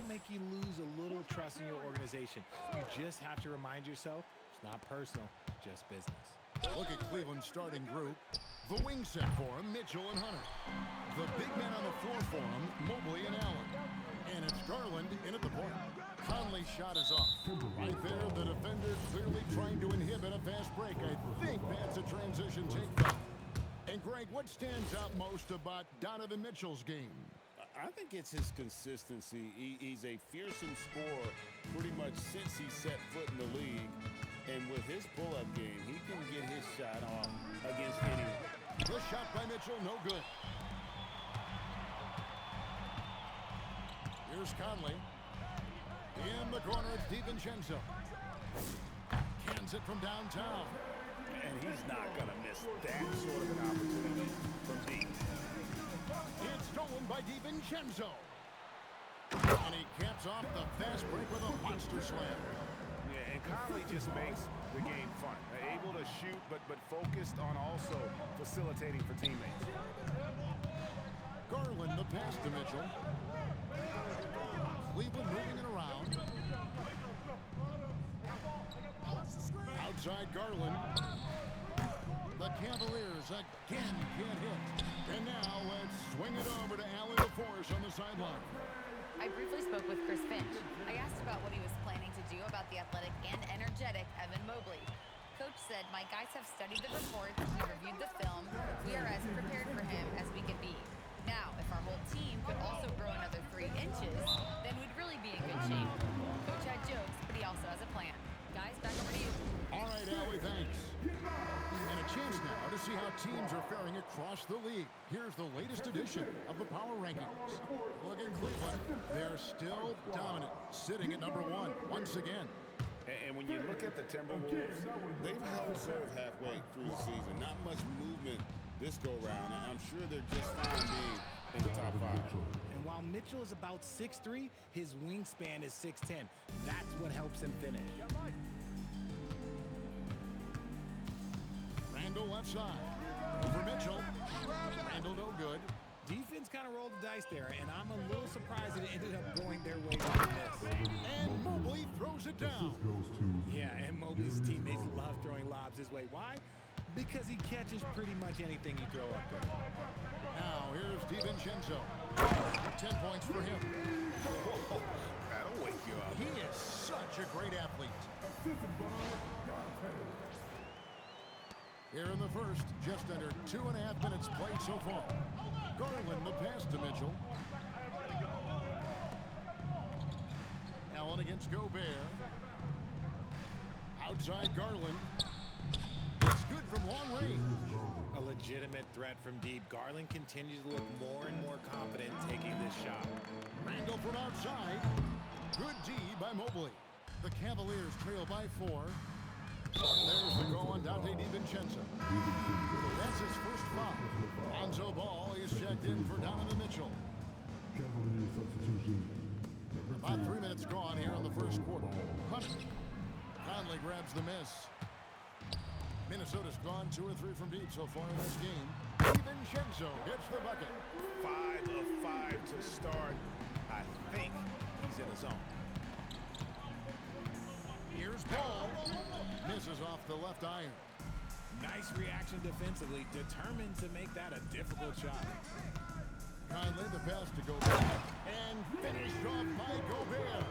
make you lose a little trust in your organization. You just have to remind yourself it's not personal, just business. Look at Cleveland's starting group. The wing set for him, Mitchell and Hunter. The big men on the floor for him, Mobley and Allen. And it's Garland in at the point. Conley's shot is off. Right there, the defender clearly trying to inhibit a fast break. I think that's a transition take foul. And Greg, what stands out most about Donovan Mitchell's game? I think it's his consistency. He's a fearsome scorer pretty much since he set foot in the league. And with his pull-up game, he can get his shot off against anyone. The shot by Mitchell, no good. Here's Conley. In the corner, it's DiVincenzo. Cans it from downtown. And he's not going to miss that sort of an opportunity from deep. It's stolen by DiVincenzo. And he caps off the fast break with a monster slam. Yeah, and Conley just makes the game fun. Able to shoot, but focused on also facilitating for teammates. Garland, the pass to Mitchell. Cleveland moving it around. Outside Garland. The Cavaliers again can't hit. And now let's swing it over to Allen LaForce on the sideline. I briefly spoke with Chris Finch. I asked about what he was planning to do about the athletic and energetic Evan Mobley. Coach said, "My guys have studied the reports, we reviewed the film, we are as prepared for him as we can be. Now, if our whole team could also grow another 3 inches, then we'd really be in good shape." Coach had jokes, but he also has a plan. Guys, back over to you. All right, Allie, thanks. And a chance now to see how teams are faring across the league. Here's the latest edition of the Power Rankings. Look at Cleveland. They're still dominant, sitting at number 1 once again. And when you look at the Timberwolves, they've held serve halfway through the season. Not much movement this go-round. I'm sure they're just fine being in the top 5. And while Mitchell is about 6'3", his wingspan is 6'10". That's what helps him finish. Randall left side. Over Mitchell. Randall no good. Defense kind of rolled the dice there, and I'm a little surprised that it ended up going their way on this. And Mobley throws it down. Yeah, and Mobley's teammates love throwing lobs his way. Why? Because he catches pretty much anything you throw up there. Now here's DiVincenzo. 10 points for him. That'll wake you up. He is such a great athlete. Here in the first, just under 2.5 minutes played so far. Garland the pass to Mitchell. Allen against Gobert. Outside Garland. It's good from long range. A legitimate threat from deep. Garland continues to look more and more confident taking this shot. Randall from outside. Good D by Mobley. The Cavaliers trail by 4. And there's the goal on Dante DiVincenzo. That's his first foul. Lonzo Ball is checked in for Donovan Mitchell. About 3 minutes gone here in the first quarter. Hunter. Conley grabs the miss. Minnesota's gone 2 or 3 from deep so far in this game. DiVincenzo gets the bucket. 5 of 5 to start. I think he's in the zone. Here's Ball. Misses off the left iron. Nice reaction defensively, determined to make that a difficult shot. Conley the pass to Gobert. And finished off by Gobert.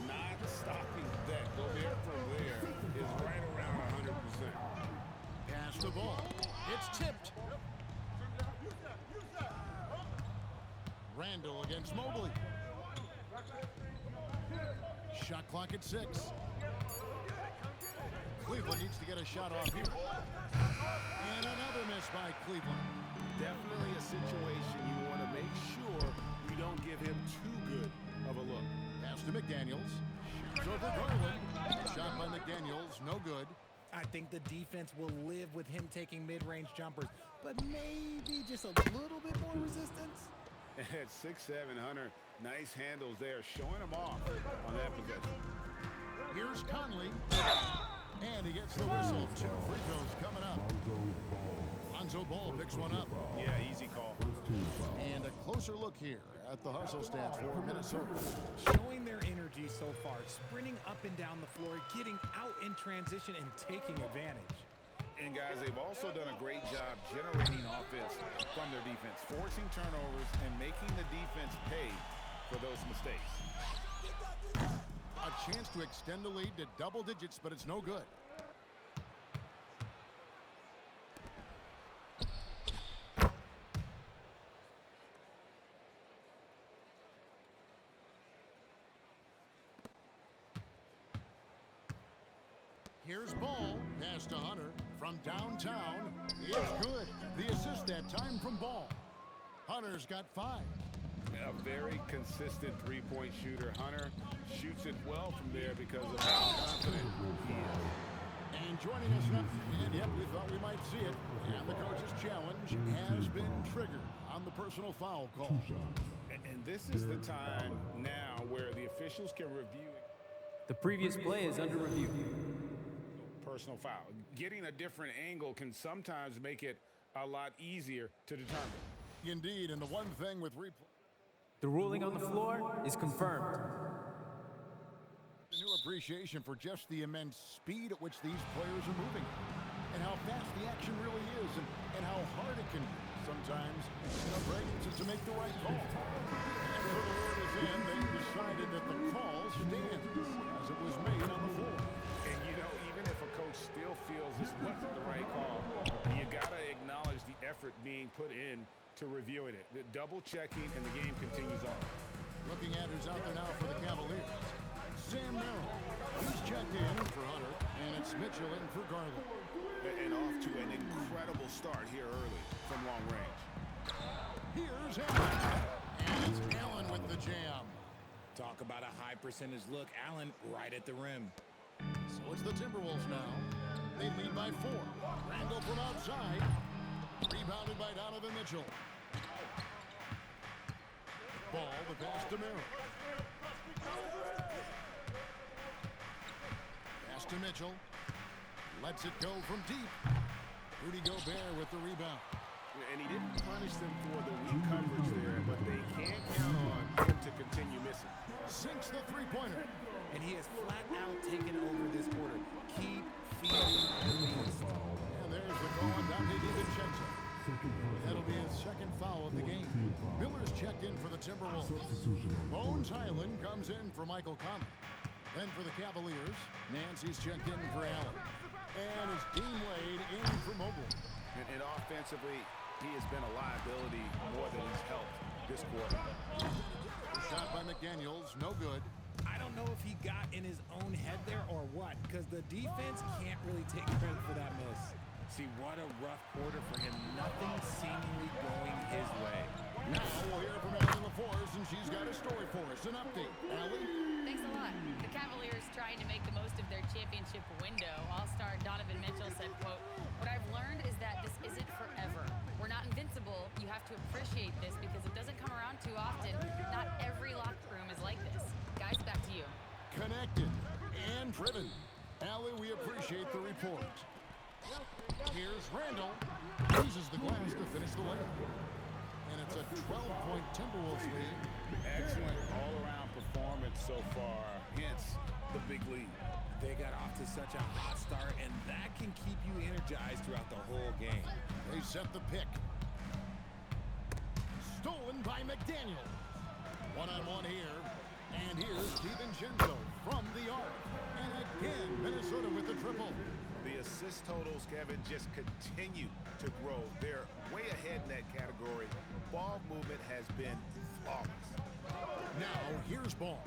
Not stopping that. Gobert from there is right around 100%. Pass the ball. It's tipped. Randall against Mobley. Shot clock at 6. Cleveland needs to get a shot off here. And another miss by Cleveland. Definitely a situation you want to make sure you don't give him too good of a look. Pass to McDaniels. Shoots over Garland. Shot by McDaniels, no good. I think the defense will live with him taking mid-range jumpers, but maybe just a little bit more resistance. At 6'7", Hunter, nice handles there, showing him off on that possession. Here's Conley. And he gets the whistle. 2 free throws coming up. Lonzo Ball picks one up. Yeah, easy call. And a closer look here at the hustle stats for Minnesota. Showing their energy so far, sprinting up and down the floor, getting out in transition and taking advantage. And guys, they've also done a great job generating offense from their defense, forcing turnovers and making the defense pay for those mistakes. A chance to extend the lead to double digits, but it's no good. Here's Ball. Pass to Hunter from downtown. It's good. The assist that time from Ball. Hunter's got 5. A very consistent three-point shooter. Hunter shoots it well from there because of how confident he is. And joining us now, and yep, we thought we might see it. And the coach's challenge has been triggered on the personal foul call. And this is the time now where the officials can review it. The previous play is under review. Personal foul. Getting a different angle can sometimes make it a lot easier to determine. Indeed, and the one thing with replay. The ruling on the floor is confirmed. A new appreciation for just the immense speed at which these players are moving and how fast the action really is and how hard it can be sometimes in a break to make the right call. And for the word is in, they decided that the call stands as it was made on the floor. And you know, even if a coach still feels this wasn't the right call, you gotta acknowledge the effort being put in to reviewing it. The double checking and the game continues on. Looking at who's out there now for the Cavaliers. Sam Merrill. He's checked in for Hunter, and it's Mitchell in for Garland. And off to an incredible start here early from long range. Here's Allen. And it's Allen with the jam. Talk about a high percentage look. Allen right at the rim. So it's the Timberwolves now. They lead by 4. Randall from outside. Rebounded by Donovan Mitchell. Ball, the pass to Merrill. Pass to Mitchell. Lets it go from deep. Rudy Gobert with the rebound. And he didn't punish them for the weak coverage there, but they can't count on him to continue missing. Sinks the three-pointer. And he has flat out taken over this quarter. Keep feeding the beast. And there's the call on Dante DiVincenzo. That'll be his second foul of the game. Miller's checked in for the Timberwolves. Bones Highland comes in for Michael Conley. Then for the Cavaliers, Nancy's checked in for Allen. And it's Dean Wade in for Mobley. And offensively, he has been a liability more than he's helped this quarter. Shot by McDaniels, no good. I don't know if he got in his own head there or what, because the defense can't really take credit for that miss. See, what a rough quarter for him. Nothing seemingly going his way. Now we'll hear from Allie LaForce, and she's got a story for us. An update. Allie? Thanks a lot. The Cavaliers trying to make the most of their championship window. All-star Donovan Mitchell said, quote, "What I've learned is that this isn't forever. We're not invincible. You have to appreciate this because it doesn't come around too often. Not every locker room is like this." Guys, back to you. Connected and driven. Allie, we appreciate the report. Here's Randall. Uses the glass to finish the layup. And it's a 12-point Timberwolves lead. Excellent all-around performance so far, hence the big lead. They got off to such a hot start, and that can keep you energized throughout the whole game. They set the pick. Stolen by McDaniel. One-on-one here. And here's DiVincenzo from the arc. And again, Minnesota with the triple. The assist totals, Kevin, just continue to grow. They're way ahead in that category. Ball movement has been flawless. Now, here's Ball.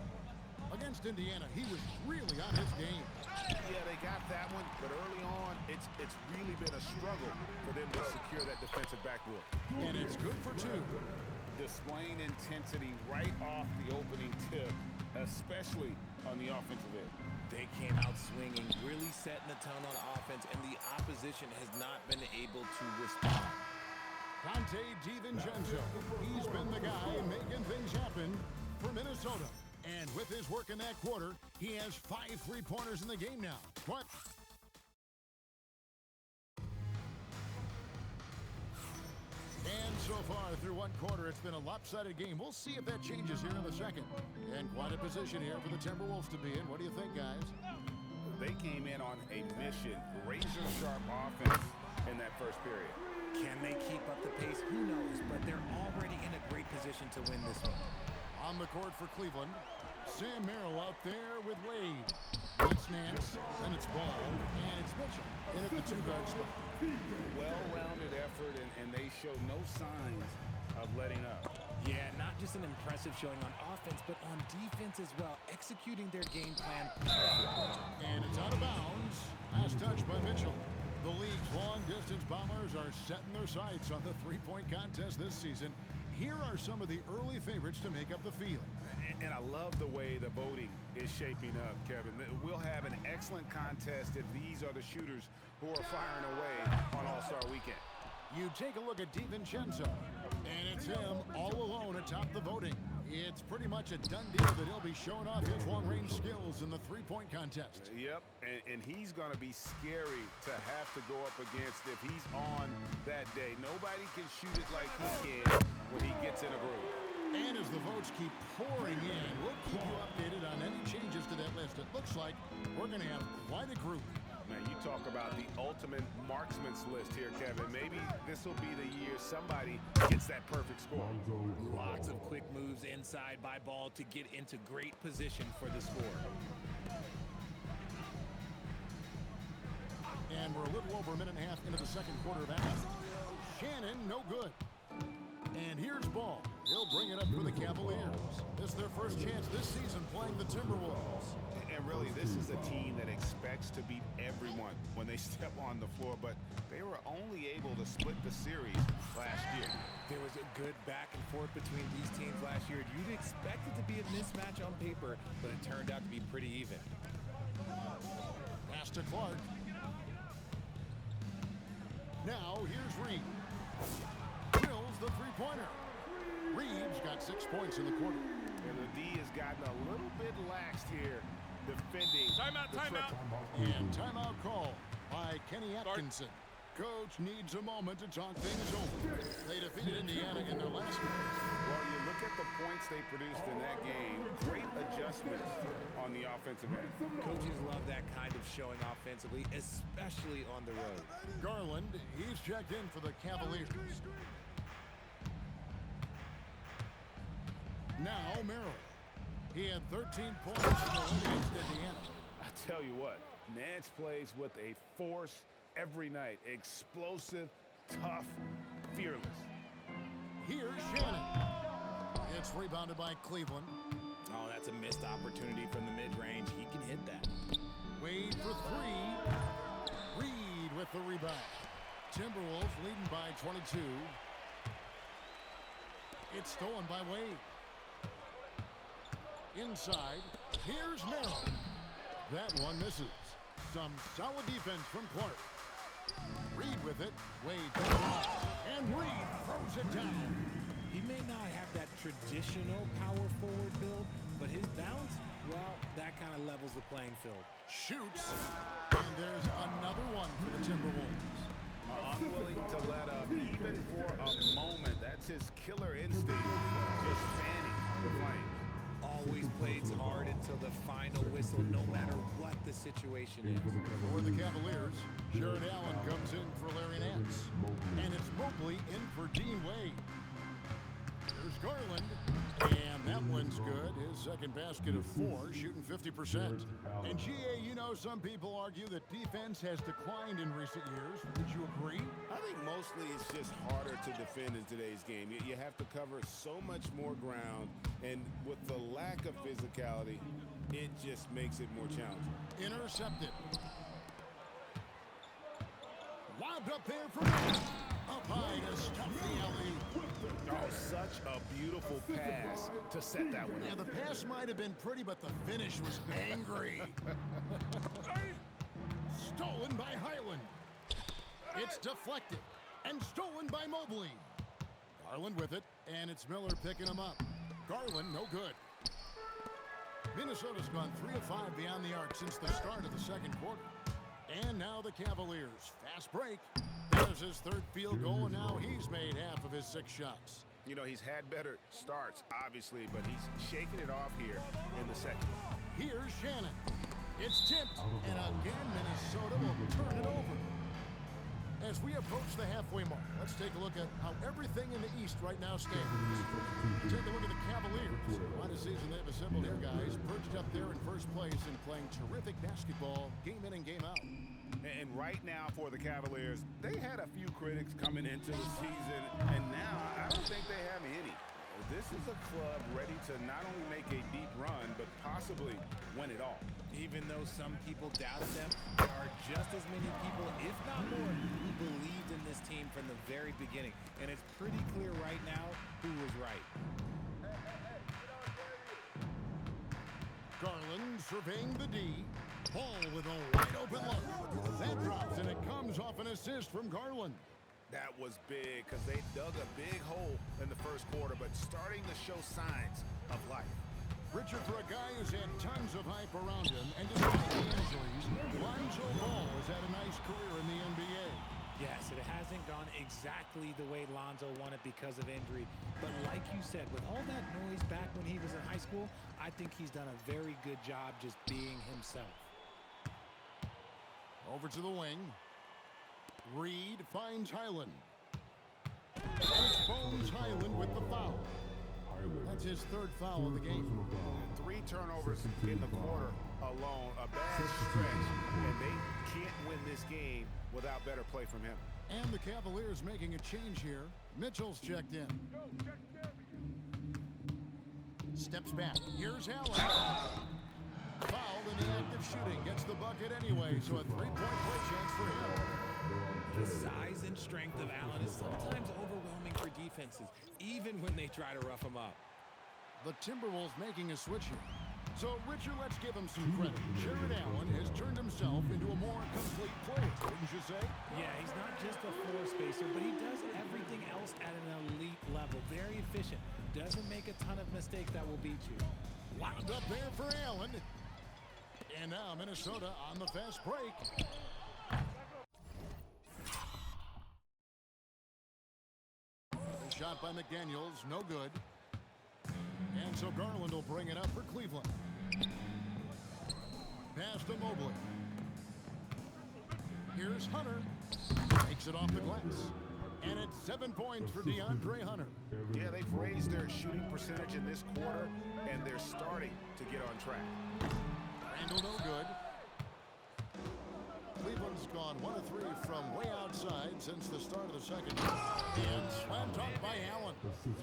Against Indiana, he was really on his game. Yeah, they got that one, but early on, it's really been a struggle for them to secure that defensive backboard. And it's good for two. Displaying intensity right off the opening tip, especially on the offensive end. They came out swinging, really setting the tone on offense, and the opposition has not been able to respond. Dante DiVincenzo, he's been the guy making things happen for Minnesota. And with his work in that quarter, he has 5 3-pointers in the game now. What? And so far through one quarter, it's been a lopsided game. We'll see if that changes here in the second. And quite a position here for the Timberwolves to be in. What do you think, guys? They came in on a mission, razor-sharp offense in that first period. Can they keep up the pace? Who knows, but they're already in a great position to win this one. On the court for Cleveland, Sam Merrill out there with Wade. It's Nance, then it's Ball, and it's Mitchell in at the 2-guard spot. Well-rounded effort, and they show no signs of letting up. Yeah, not just an impressive showing on offense, but on defense as well, executing their game plan perfectly. And it's out of bounds. Last touch by Mitchell. The league's long-distance bombers are setting their sights on the three-point contest this season. Here are some of the early favorites to make up the field. And I love the way the voting is shaping up, Kevin. We'll have an excellent contest if these are the shooters who are firing away on All-Star Weekend. You take a look at DiVincenzo, and it's him all alone atop the voting. It's pretty much a done deal that he'll be showing off his long-range skills in the three-point contest. Yep, and he's going to be scary to have to go up against if he's on that day. Nobody can shoot it like he can when he gets in a groove. And as the votes keep pouring in, we'll keep you updated on any changes to that list. It looks like we're going to have quite a group. Man, you talk about the ultimate marksman's list here, Kevin. Maybe this will be the year somebody gets that perfect score. Lots of quick moves inside by Ball to get into great position for the score. And we're a little over a minute and a half into the second quarter of action. Shannon, no good. And here's Ball. He'll bring it up for the Cavaliers. This is their first chance this season playing the Timberwolves. And really, this is a team that expects to beat everyone when they step on the floor, but they were only able to split the series last year. There was a good back and forth between these teams last year. You'd expect it to be a mismatch on paper, but it turned out to be pretty even. Pass to Clark. Now, here's Reed. Drills the three-pointer. Reed's got 6 points in the quarter. And the D has gotten a little bit laxed here defending. Timeout. And timeout call by Kenny Atkinson. Coach needs a moment to talk things over. They defeated Indiana in their last game. Well, you look at the points they produced in that game. Great adjustments on the offensive end. Coaches love that kind of showing offensively, especially on the road. Garland, he's checked in for the Cavaliers. Now Merrill. He had 13 points in the win against Indiana. I tell you what, Nance plays with a force every night. Explosive, tough, fearless. Here's Shannon. It's rebounded by Cleveland. Oh, that's a missed opportunity from the mid-range. He can hit that. Wade for 3. Reed with the rebound. Timberwolves leading by 22. It's stolen by Wade. Inside, here's Merrill. That one misses. Some solid defense from Clark. Reed with it. Wade goes off. And Reed throws it down. He may not have that traditional power forward build, but his bounce, well, that kind of levels the playing field. Shoots. And there's another one for the Timberwolves. Unwilling to let up, even for a moment. That's his killer instinct. Just fanning the flames. Always plays hard until the final whistle, no matter what the situation is. For the Cavaliers, Jared Allen comes in for Larry Nance. And it's Mobley in for Dean Wade. Here's Garland. And that one's good. His second basket of 4, shooting 50%. And GA, you know, some people argue that defense has declined in recent years. Would you agree? I think mostly it's just harder to defend in today's game. You have to cover so much more ground, and with the lack of physicality, it just makes it more challenging. Intercepted. Lobbed up there for me. Up high to stop the alley. Oh, such a beautiful pass to set that one Yeah, up. the pass might have been pretty, but the finish was angry. Stolen by Highland. It's deflected and stolen by Mobley. Garland with it, and it's Miller picking him up. Garland, no good. Minnesota's gone 3 of 5 beyond the arc since the start of the second quarter. And now the Cavaliers. Fast break. There's his third field goal, and now he's made half of his 6 shots. You know, he's had better starts, obviously, but he's shaking it off here in the second. Here's Shannon. It's tipped, and again Minnesota will turn it over. As we approach the halfway mark, let's take a look at how everything in the East right now stands. Take a look at the Cavaliers. What a season they've assembled here, guys. Perched up there in first place and playing terrific basketball game in and game out. And right now for the Cavaliers, they had a few critics coming into the season, and now I don't think they have any. This is a club ready to not only make a deep run, but possibly win it all. Even though some people doubted them, there are just as many people, if not more, who believed in this team from the very beginning. And it's pretty clear right now who was right. Garland surveying the D. Ball with a wide open look. That drops, and it comes off an assist from Garland. That was big because they dug a big hole in the first quarter, but starting to show signs of life. Richard, for a guy who's had tons of hype around him, and despite the injuries, Lonzo Ball has had a nice career in the NBA. Yes, it hasn't gone exactly the way Lonzo wanted because of injury. But like you said, with all that noise back when he was in high school, I think he's done a very good job just being himself. Over to the wing. Reed finds Highland. And it's Bones Highland with the foul. That's his third foul of the game. 3 turnovers in the quarter alone, a bad stretch, and they can't win this game without better play from him. And the Cavaliers making a change here. Mitchell's checked in. Steps back. Here's Allen. Fouled in the act of shooting. Gets the bucket anyway, so a 3-point play chance for him. The size and strength of Allen is sometimes overwhelming for defenses, even when they try to rough him up. The Timberwolves making a switch here. So, Richard, let's give him some credit. Jared Allen has turned himself into a more complete player, wouldn't you say? Yeah, he's not just a floor spacer, but he does everything else at an elite level. Very efficient. Doesn't make a ton of mistakes that will beat you. Wound up there for Allen. And now Minnesota on the fast break. Shot by McDaniels, no good. And so Garland will bring it up for Cleveland. Pass to Mobley. Here's Hunter. Takes it off the glass. And it's 7 points for DeAndre Hunter. Yeah, they've raised their shooting percentage in this quarter, and they're starting to get on track. Randall, no good. Cleveland's gone 1 of 3 from way outside since the start of the second. And slam dunk by Allen.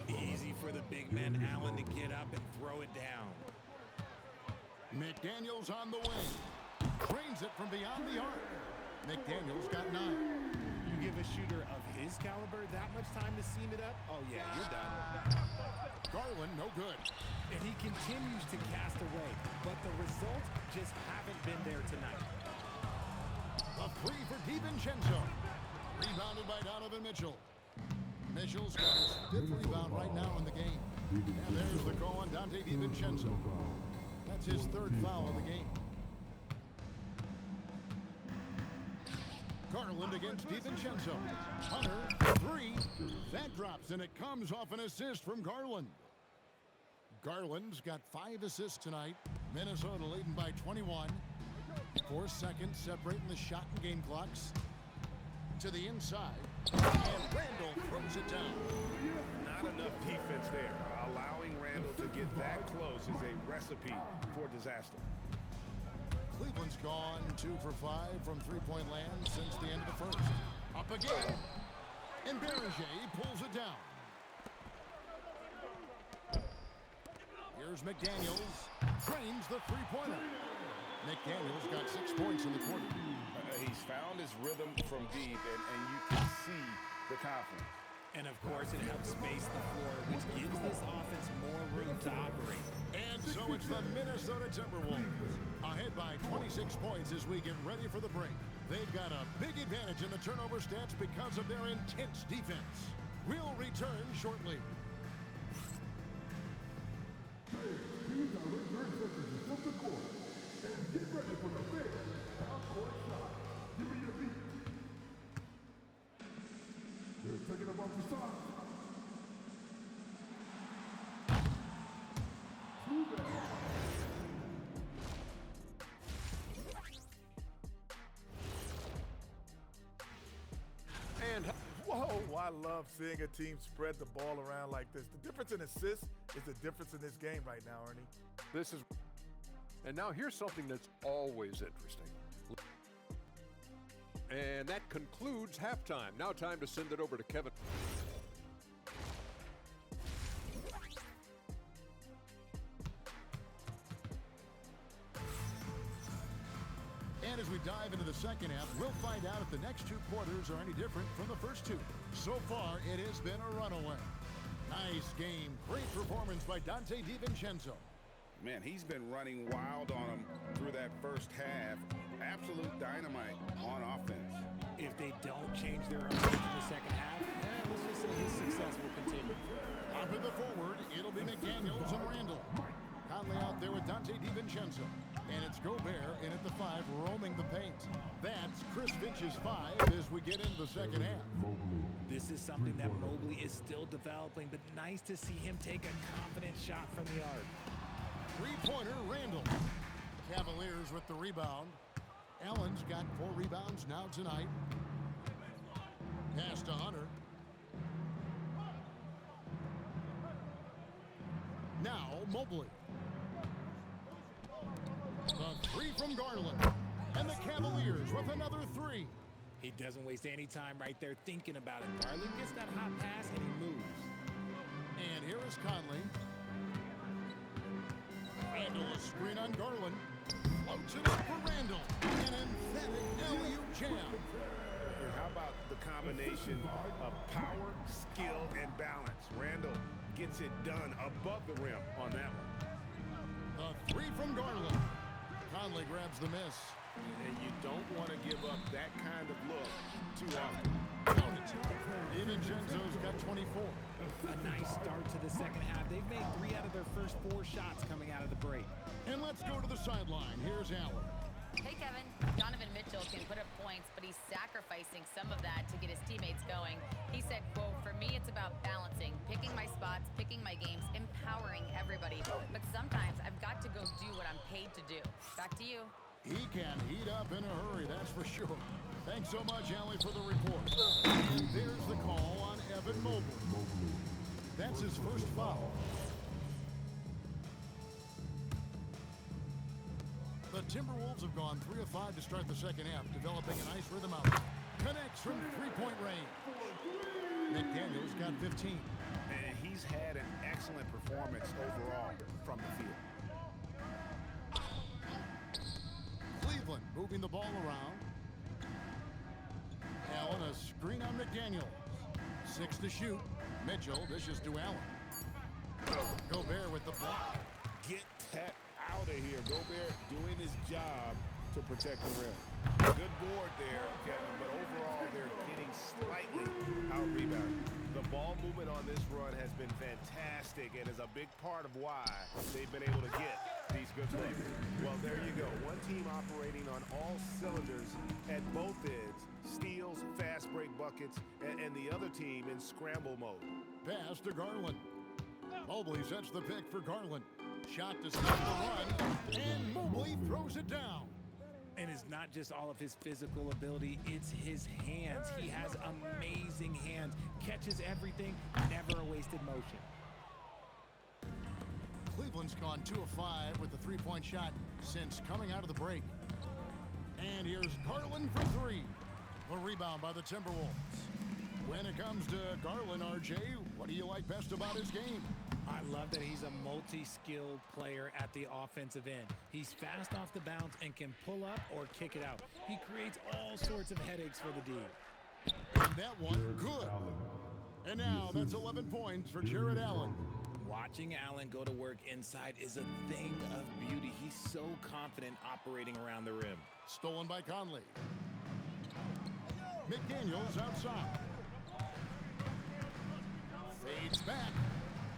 Easy for the big man Allen to get up and throw it down. McDaniels on the wing. Trains it from beyond the arc. McDaniels got 9. You give a shooter of his caliber that much time to seam it up, oh yeah, you're done. Garland, no good. And he continues to cast away, but the results just haven't been there tonight. A 3 for DiVincenzo. Rebounded by Donovan Mitchell. Mitchell's got his 5th rebound right now in the game. And there's the call on Dante DiVincenzo. That's his 3rd foul of the game. Garland against DiVincenzo. Hunter, 3. That drops, and it comes off an assist from Garland. Garland's got 5 assists tonight. Minnesota leading by 21. 4 seconds separating the shot and game clocks. To the inside. And Randall throws it down. Not Not enough defense there. Allowing Randall to get that close is a recipe for disaster. Cleveland's gone 2 for 5 from three-point land since the end of the first. Up again. And Berger pulls it down. Here's McDaniels. Drains the three-pointer. McDaniels got 6 points in the quarter. He's found his rhythm from deep, and you can see the confidence. And of course, it helps space the floor, which gives this offense more room to operate. And so it's the Minnesota Timberwolves ahead by 26 points as we get ready for the break. They've got a big advantage in the turnover stats because of their intense defense. We'll return shortly. And Whoa, I love seeing a team spread the ball around like this. The difference in assists is the difference in this game right now, Ernie. this is, and now here's something that's always interesting. And that concludes halftime. Now time to send it over to Kevin. And as we dive into the second half, we'll find out if the next 2 quarters are any different from the first 2. So far, it has been a runaway. Nice game. Great performance by Dante DiVincenzo. Man, he's been running wild on him through that first half. Absolute dynamite on offense. If they don't change their approach in the second half, let's just say his success will continue. Up in the forward, it'll be McDaniels and Randall. Conley out there with Dante DiVincenzo. And it's Gobert in at the 5, roaming the paint. That's Chris Finch's 5 as we get into the second half. This is something that Mobley is still developing, but nice to see him take a confident shot from the arc. Three-pointer, Randall. Cavaliers with the rebound. Allen's got 4 rebounds now tonight. Pass to Hunter. Now Mobley. The 3 from Garland. And the Cavaliers with another 3. He doesn't waste any time right there thinking about it. Garland gets that hot pass and he moves. And here is Conley. Randall, a screen on Garland. Floats it up for Randall. An emphatic alley-oop jam. How about the combination of power, skill, and balance? Randall gets it done above the rim on that one. The 3 from Garland. Conley grabs the miss. And you don't want to give up that kind of look too often. DiVincenzo's got 24. A nice start to the second half. They've made 3 out of their first 4 shots coming out of the break. And let's go to the sideline. Here's Allen. Hey, Kevin. Donovan Mitchell can put up points, but he's sacrificing some of that to get his teammates going. He said, quote, "For me, it's about balancing, picking my spots, picking my games, empowering everybody. But sometimes I've got to go do what I'm paid to do." Back to you. He can heat up in a hurry, that's for sure. Thanks so much, Allie, for the report. And there's the call on Evan Mobley. That's his first foul. The Timberwolves have gone 3 of 5 to start the second half, developing a nice rhythm out. Connects from three-point range. McDaniels got 15. And he's had an excellent performance overall from the field. Cleveland moving the ball around. Allen, a screen on McDaniels. 6 to shoot. Mitchell dishes to Allen. Gobert with the block. Get that out of here. Gobert doing his job to protect the rim. Good board there, Kevin, but overall they're getting slightly out-rebounded. The ball movement on this run has been fantastic and is a big part of why they've been able to get these good plays. Well, there you go. One team operating on all cylinders at both ends. Steals, fast break buckets, and the other team in scramble mode. Pass to Garland. Mobley sets the pick for Garland. Shot to stop the run, and Mobley throws it down. And it's not just all of his physical ability, it's his hands. He has amazing hands, catches everything, never a wasted motion. Cleveland's gone 2 of 5 with the three-point shot since coming out of the break. And here's Garland for 3. The rebound by the Timberwolves. When it comes to Garland, RJ, what do you like best about his game? I love that he's a multi-skilled player at the offensive end. He's fast off the bounce and can pull up or kick it out. He creates all sorts of headaches for the D. And that one, good. And now that's 11 points for Jared Allen. Watching Allen go to work inside is a thing of beauty. He's so confident operating around the rim. Stolen by Conley. McDaniels outside. Fades back.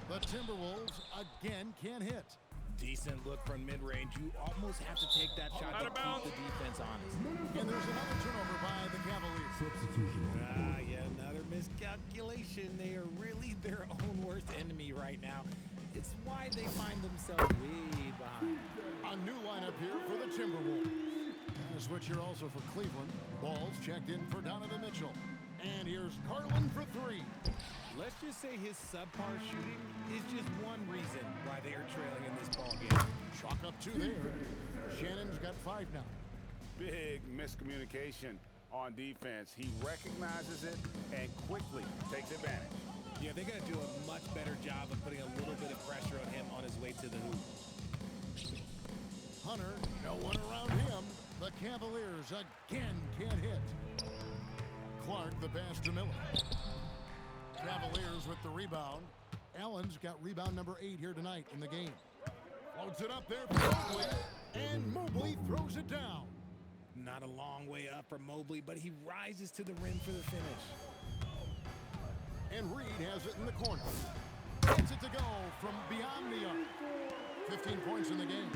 The Timberwolves again can't hit. Decent look from mid-range. You almost have to take that shot to keep the defense honest. And there's another turnover by the Cavaliers. Yeah, another miscalculation. They are really their own worst enemy right now. It's why they find themselves way behind. A new lineup here for the Timberwolves. And a switch here also for Cleveland. Balls checked in for Donovan Mitchell. And here's Garland for 3. Let's just say his subpar shooting is just one reason why they are trailing in this ball game. Chalk up 2 there. Shannon's got 5 now. Big miscommunication on defense. He recognizes it and quickly takes advantage. Yeah, they're going to do a much better job of putting a little bit of pressure on him on his way to the hoop. Hunter, no one around him. The Cavaliers again can't hit. Clark, the pass to Miller. Cavaliers with the rebound. Allen's got rebound number 8 here tonight in the game. Floats it up there for Mobley. And Mobley throws it down. Not a long way up for Mobley, but he rises to the rim for the finish. And Reed has it in the corner. Gets it to go from beyond the arc. 15 points in the game.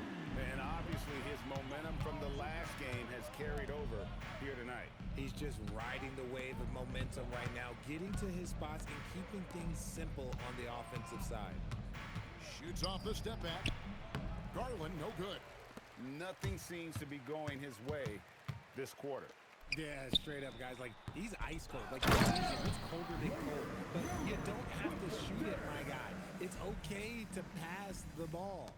And obviously his momentum from the last game has carried over here tonight. He's just riding the wave of momentum right now, getting to his spots and keeping things simple on the offensive side. Shoots off the step back. Garland, no good. Nothing seems to be going his way this quarter. Yeah, straight up, guys. Like, he's ice cold. Like, it's colder than cold. But you don't have to shoot it, my guy. It's okay to pass the ball.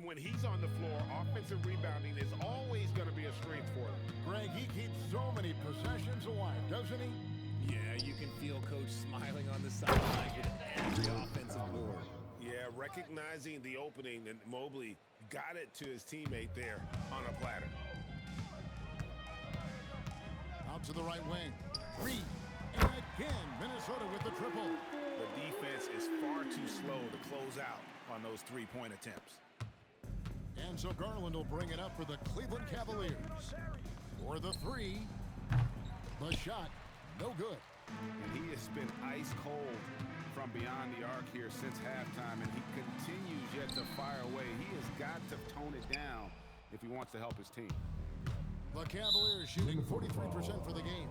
When he's on the floor, offensive rebounding is always going to be a strength for him. Greg, he keeps so many possessions alive, doesn't he? Yeah, you can feel Coach smiling on the sideline with every offensive board. Yeah, recognizing the opening, and Mobley got it to his teammate there on a platter. Out to the right wing. Reed. And again, Minnesota with the triple. The defense is far too slow to close out on those three-point attempts. And so Garland will bring it up for the Cleveland Cavaliers. For the 3. The shot, no good. And he has been ice cold from beyond the arc here since halftime, and he continues yet to fire away. He has got to tone it down if he wants to help his team. The Cavaliers shooting 43% for the game.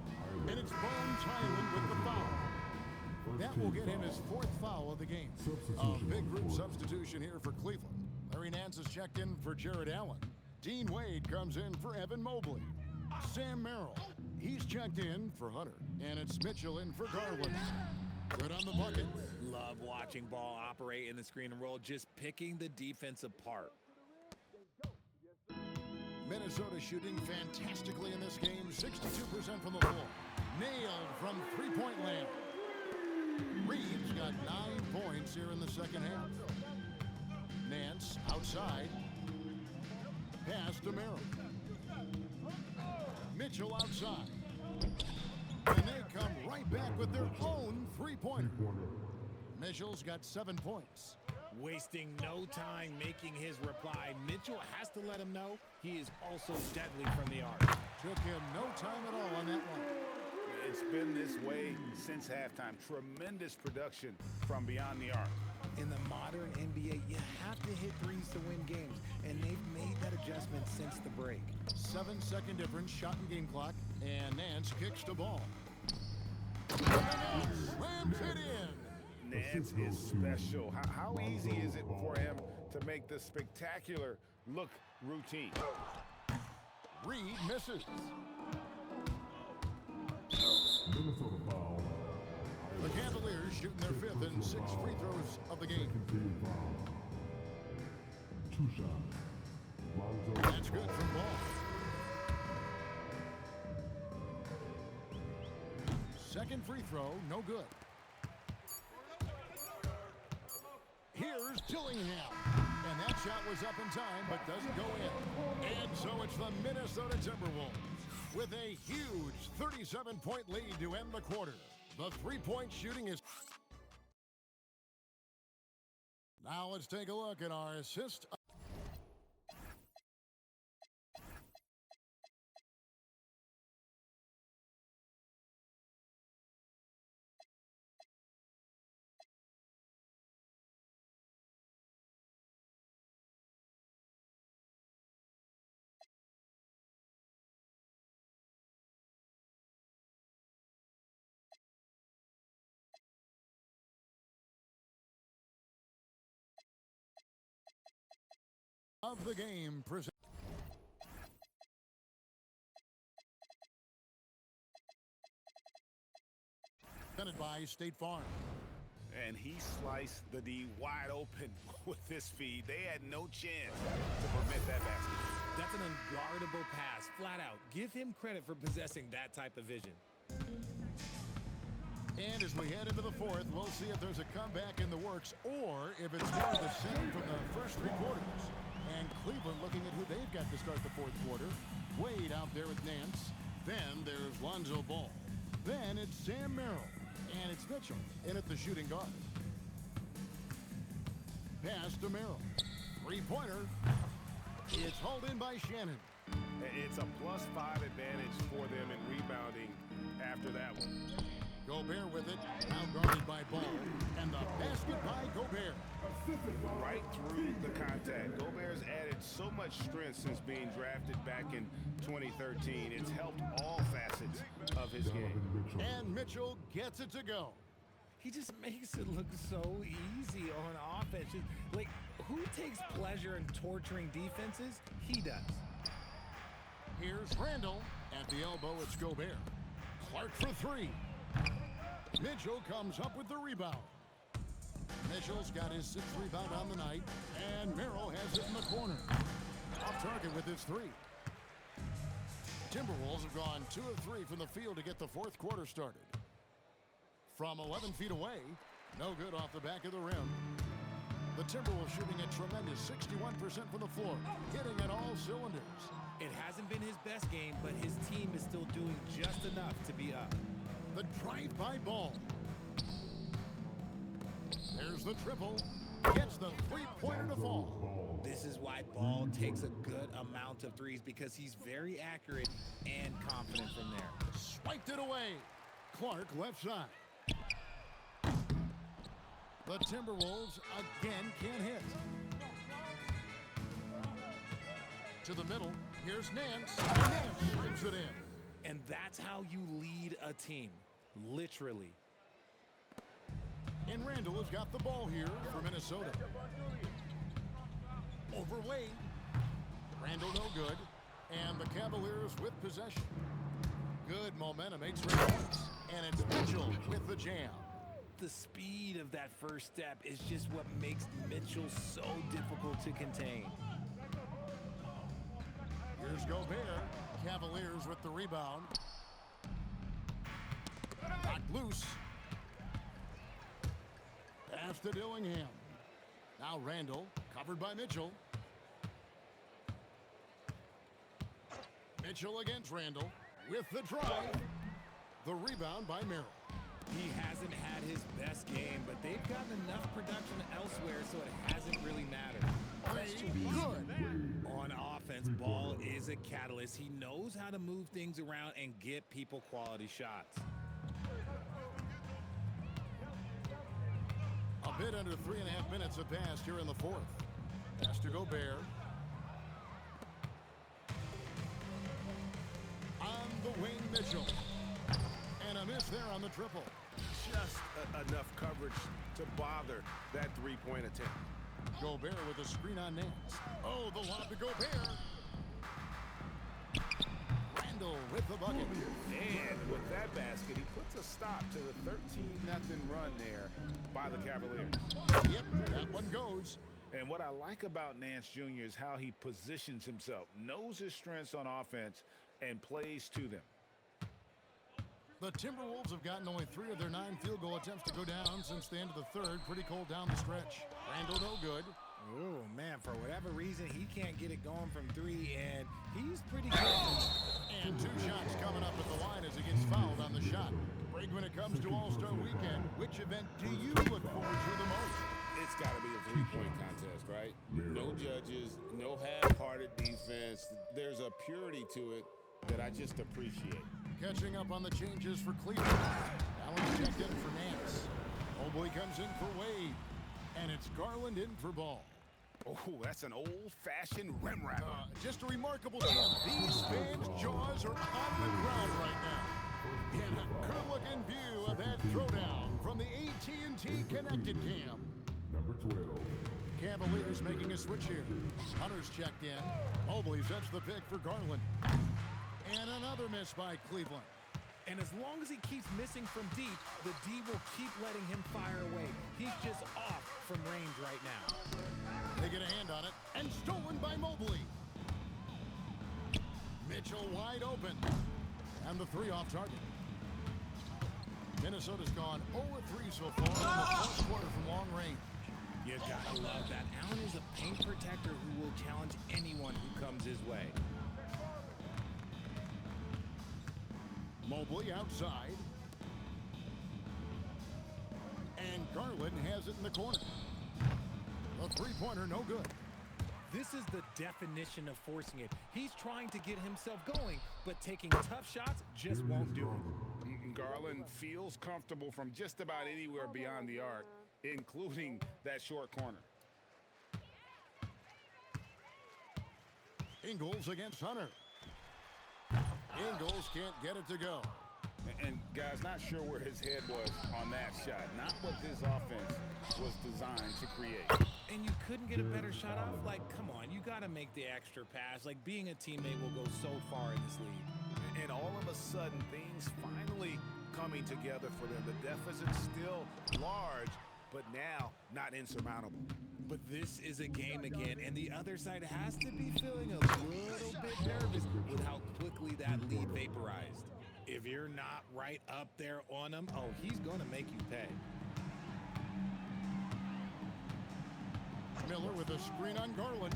And it's Bones Highland with the foul. That will get him his 4th foul of the game. A big group substitution here for Cleveland. Larry Nance is checked in for Jared Allen. Dean Wade comes in for Evan Mobley. Sam Merrill, he's checked in for Hunter. And it's Mitchell in for Garland. Good on the bucket. Love watching ball operate in the screen and roll, just picking the defense apart. Minnesota shooting fantastically in this game. 62% from the floor. Nailed from three-point land. Reeves got 9 points here in the second half. Nance outside. Pass to Merrill. Mitchell outside. And they come right back with their own three-pointer. Mitchell's got 7 points. Wasting no time making his reply. Mitchell has to let him know he is also deadly from the arc. Took him no time at all on that one. It's been this way since halftime. Tremendous production from beyond the arc. In the modern NBA, you have to hit threes to win games, and they've made that adjustment since the break. 7-second difference, shot and game clock, and Nance kicks the ball. Nance slams it in. Nance is special. How easy is it for him to make the spectacular look routine? Reed misses. Minnesota foul. The Cavaliers shooting their 5th and 6th free throws of the game. Two shots. Lonzo. That's good from Ball. Second free throw, no good. Here's Dillingham. And that shot was up in time, but doesn't go in. And so it's the Minnesota Timberwolves with a huge 37-point lead to end the quarter. The three-point shooting is... Now let's take a look at our assist. Of the game presented by State Farm. And he sliced the D wide open with his feed. They had no chance to prevent that basket. That's an unguardable pass, flat out. Give him credit for possessing that type of vision. And as we head into the fourth, we'll see if there's a comeback in the works or if it's more of the same from the first three quarters. And Cleveland looking at who they've got to start the fourth quarter. Wade out there with Nance. Then there's Lonzo Ball. Then it's Sam Merrill. And it's Mitchell in at the shooting guard. Pass to Merrill. Three-pointer. It's hauled in by Shannon. It's a +5 advantage for them in rebounding after that one. Gobert with it. Now guarded by Ball. And the basket by Gobert. Right through the contact. Gobert's added so much strength since being drafted back in 2013. It's helped all facets of his game. And Mitchell gets it to go. He just makes it look so easy on offense. Like, who takes pleasure in torturing defenses? He does. Here's Randall. At the elbow, it's Gobert. Clark for three. Mitchell comes up with the rebound. Mitchell's got his 6th rebound on the night, and Merrill has it in the corner. Off target with his 3. Timberwolves have gone 2 of 3 from the field to get the fourth quarter started. From 11 feet away, no good off the back of the rim. The Timberwolves shooting a tremendous 61% from the floor, hitting at all cylinders. It hasn't been his best game, but his team is still doing just enough to be up. The drive-by Ball. There's the triple. Gets the three-pointer to fall. This is why Ball takes a good amount of threes, because he's very accurate and confident from there. Swiped it away. Clark left side. The Timberwolves again can't hit. To the middle. Here's Nance. Nance brings it in. And that's how you lead a team. Literally. And Randall has got the ball here for Minnesota. Over Wade. Randall no good. And the Cavaliers with possession. Good momentum, 8 straight points. And it's Mitchell with the jam. The speed of that first step is just what makes Mitchell so difficult to contain. Here's Gobert. Cavaliers with the rebound. Knocked loose. Pass to Dillingham. Now Randall, covered by Mitchell. Mitchell against Randall with the drive. The rebound by Merrill. He hasn't had his best game, but they've gotten enough production elsewhere, so it hasn't really mattered. Good. On offense, Ball is a catalyst. He knows how to move things around and get people quality shots. A bit under 3.5 minutes have passed here in the fourth. Pass to Gobert. On the wing, Mitchell. And a miss there on the triple. Just enough coverage to bother that three-point attempt. Gobert with a screen on Nance. Oh, the lob to Gobert. bucket. And with that basket, he puts a stop to the 13-0 run there by the Cavaliers. Yep, that one goes. And what I like about Nance Jr. is how he positions himself, knows his strengths on offense, and plays to them. The Timberwolves have gotten only 3 of their 9 field goal attempts to go down since the end of the third. Pretty cold down the stretch. Randall no good. Oh, man, for whatever reason, he can't get it going from 3, and he's pretty good. And 2 shots coming up at the line as he gets fouled on the shot. Greg, when it comes to All-Star Weekend, which event do you look forward to the most? It's got to be a three-point contest, right? No judges, no half-hearted defense. There's a purity to it that I just appreciate. Catching up on the changes for Cleveland. Allen checked in for Nance. Mobley comes in for Wade. And it's Garland in for Ball. Oh, that's an old-fashioned rim wrapper. Just a remarkable jump. These fans' jaws are on the ground right now. And a good-looking view of that throwdown from the AT&T Connected Cam. Number 12. Cavaliers making a switch here. Hunter's checked in. Mobley sets the pick for Garland. And another miss by Cleveland. And as long as he keeps missing from deep, the D will keep letting him fire away. He's just off from range right now. They get a hand on it, and stolen by Mobley. Mitchell wide open. And the 3 off target. Minnesota's gone 0-3 so far in the fourth quarter from long range. You gotta love that. Allen is a paint protector who will challenge anyone who comes his way. Mobley outside. And Garland has it in the corner. A three-pointer, no good. This is the definition of forcing it. He's trying to get himself going, but taking tough shots just won't do it. Garland feels comfortable from just about anywhere beyond the arc, including that short corner. Ingles against Hunter. Ingles can't get it to go. And guys, not sure where his head was on that shot. Not what this offense was designed to create. And you couldn't get a better shot off? Like, come on, you got to make the extra pass. Like, being a teammate will go so far in this league. And all of a sudden, things finally coming together for them. The deficit's still large, but now not insurmountable. But this is a game again, and the other side has to be feeling a little bit nervous with how quickly that lead vaporized. If you're not right up there on him, oh, he's going to make you pay. Miller with a screen on Garland.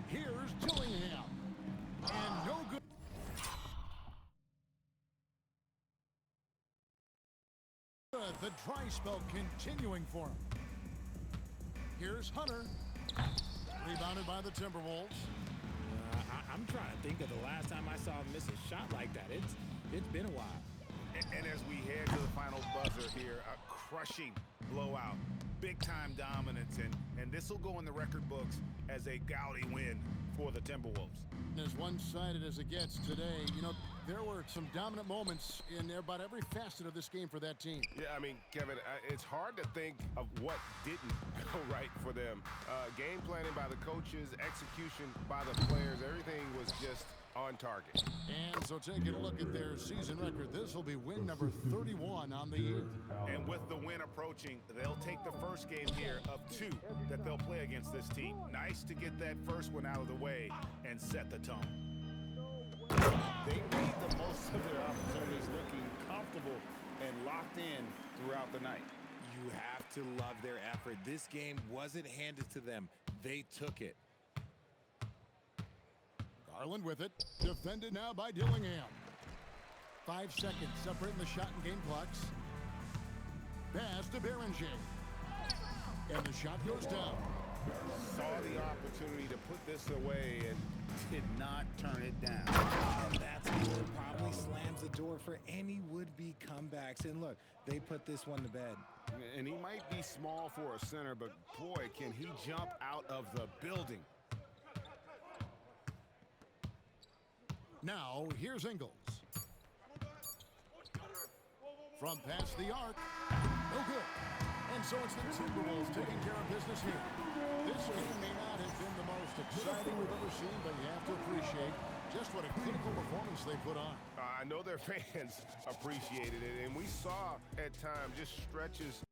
Here's Dillingham. And no good. The dry spell continuing for him. Here's Hunter. Rebounded by the Timberwolves. I'm trying to think of the last time I saw him miss a shot like that. It's been a while. And as we head to the final buzzer here, a crushing blowout. Big-time dominance, and this will go in the record books as a gaudy win for the Timberwolves. As one-sided as it gets today, you know, there were some dominant moments in about every facet of this game for that team. Yeah, I mean, Kevin, it's hard to think of what didn't go right for them. Game planning by the coaches, execution by the players, everything was just on target. And so taking a look at their season record, this will be win number 31 on the year. And with the win approaching, they'll take the first game here of 2 that they'll play against this team. Nice to get that first one out of the way and set the tone. They made the most of their opportunities, looking comfortable and locked in throughout the night. You have to love their effort. This game wasn't handed to them. They took it. Garland with it. Defended now by Dillingham. 5 seconds separating the shot and game clocks. Pass to Berenger. And the shot goes down. Saw the opportunity to put this away and did not turn it down. And that's what probably slams the door for any would-be comebacks. And look, they put this one to bed. And he might be small for a center, but boy, can he jump out of the building. Now, here's Ingles. From past the arc. No good. And so it's the Timberwolves taking care of business here. This game may not have been the most exciting we've ever seen, but you have to appreciate just what what a critical performance they put on. I know their fans appreciated it, and we saw at times just stretches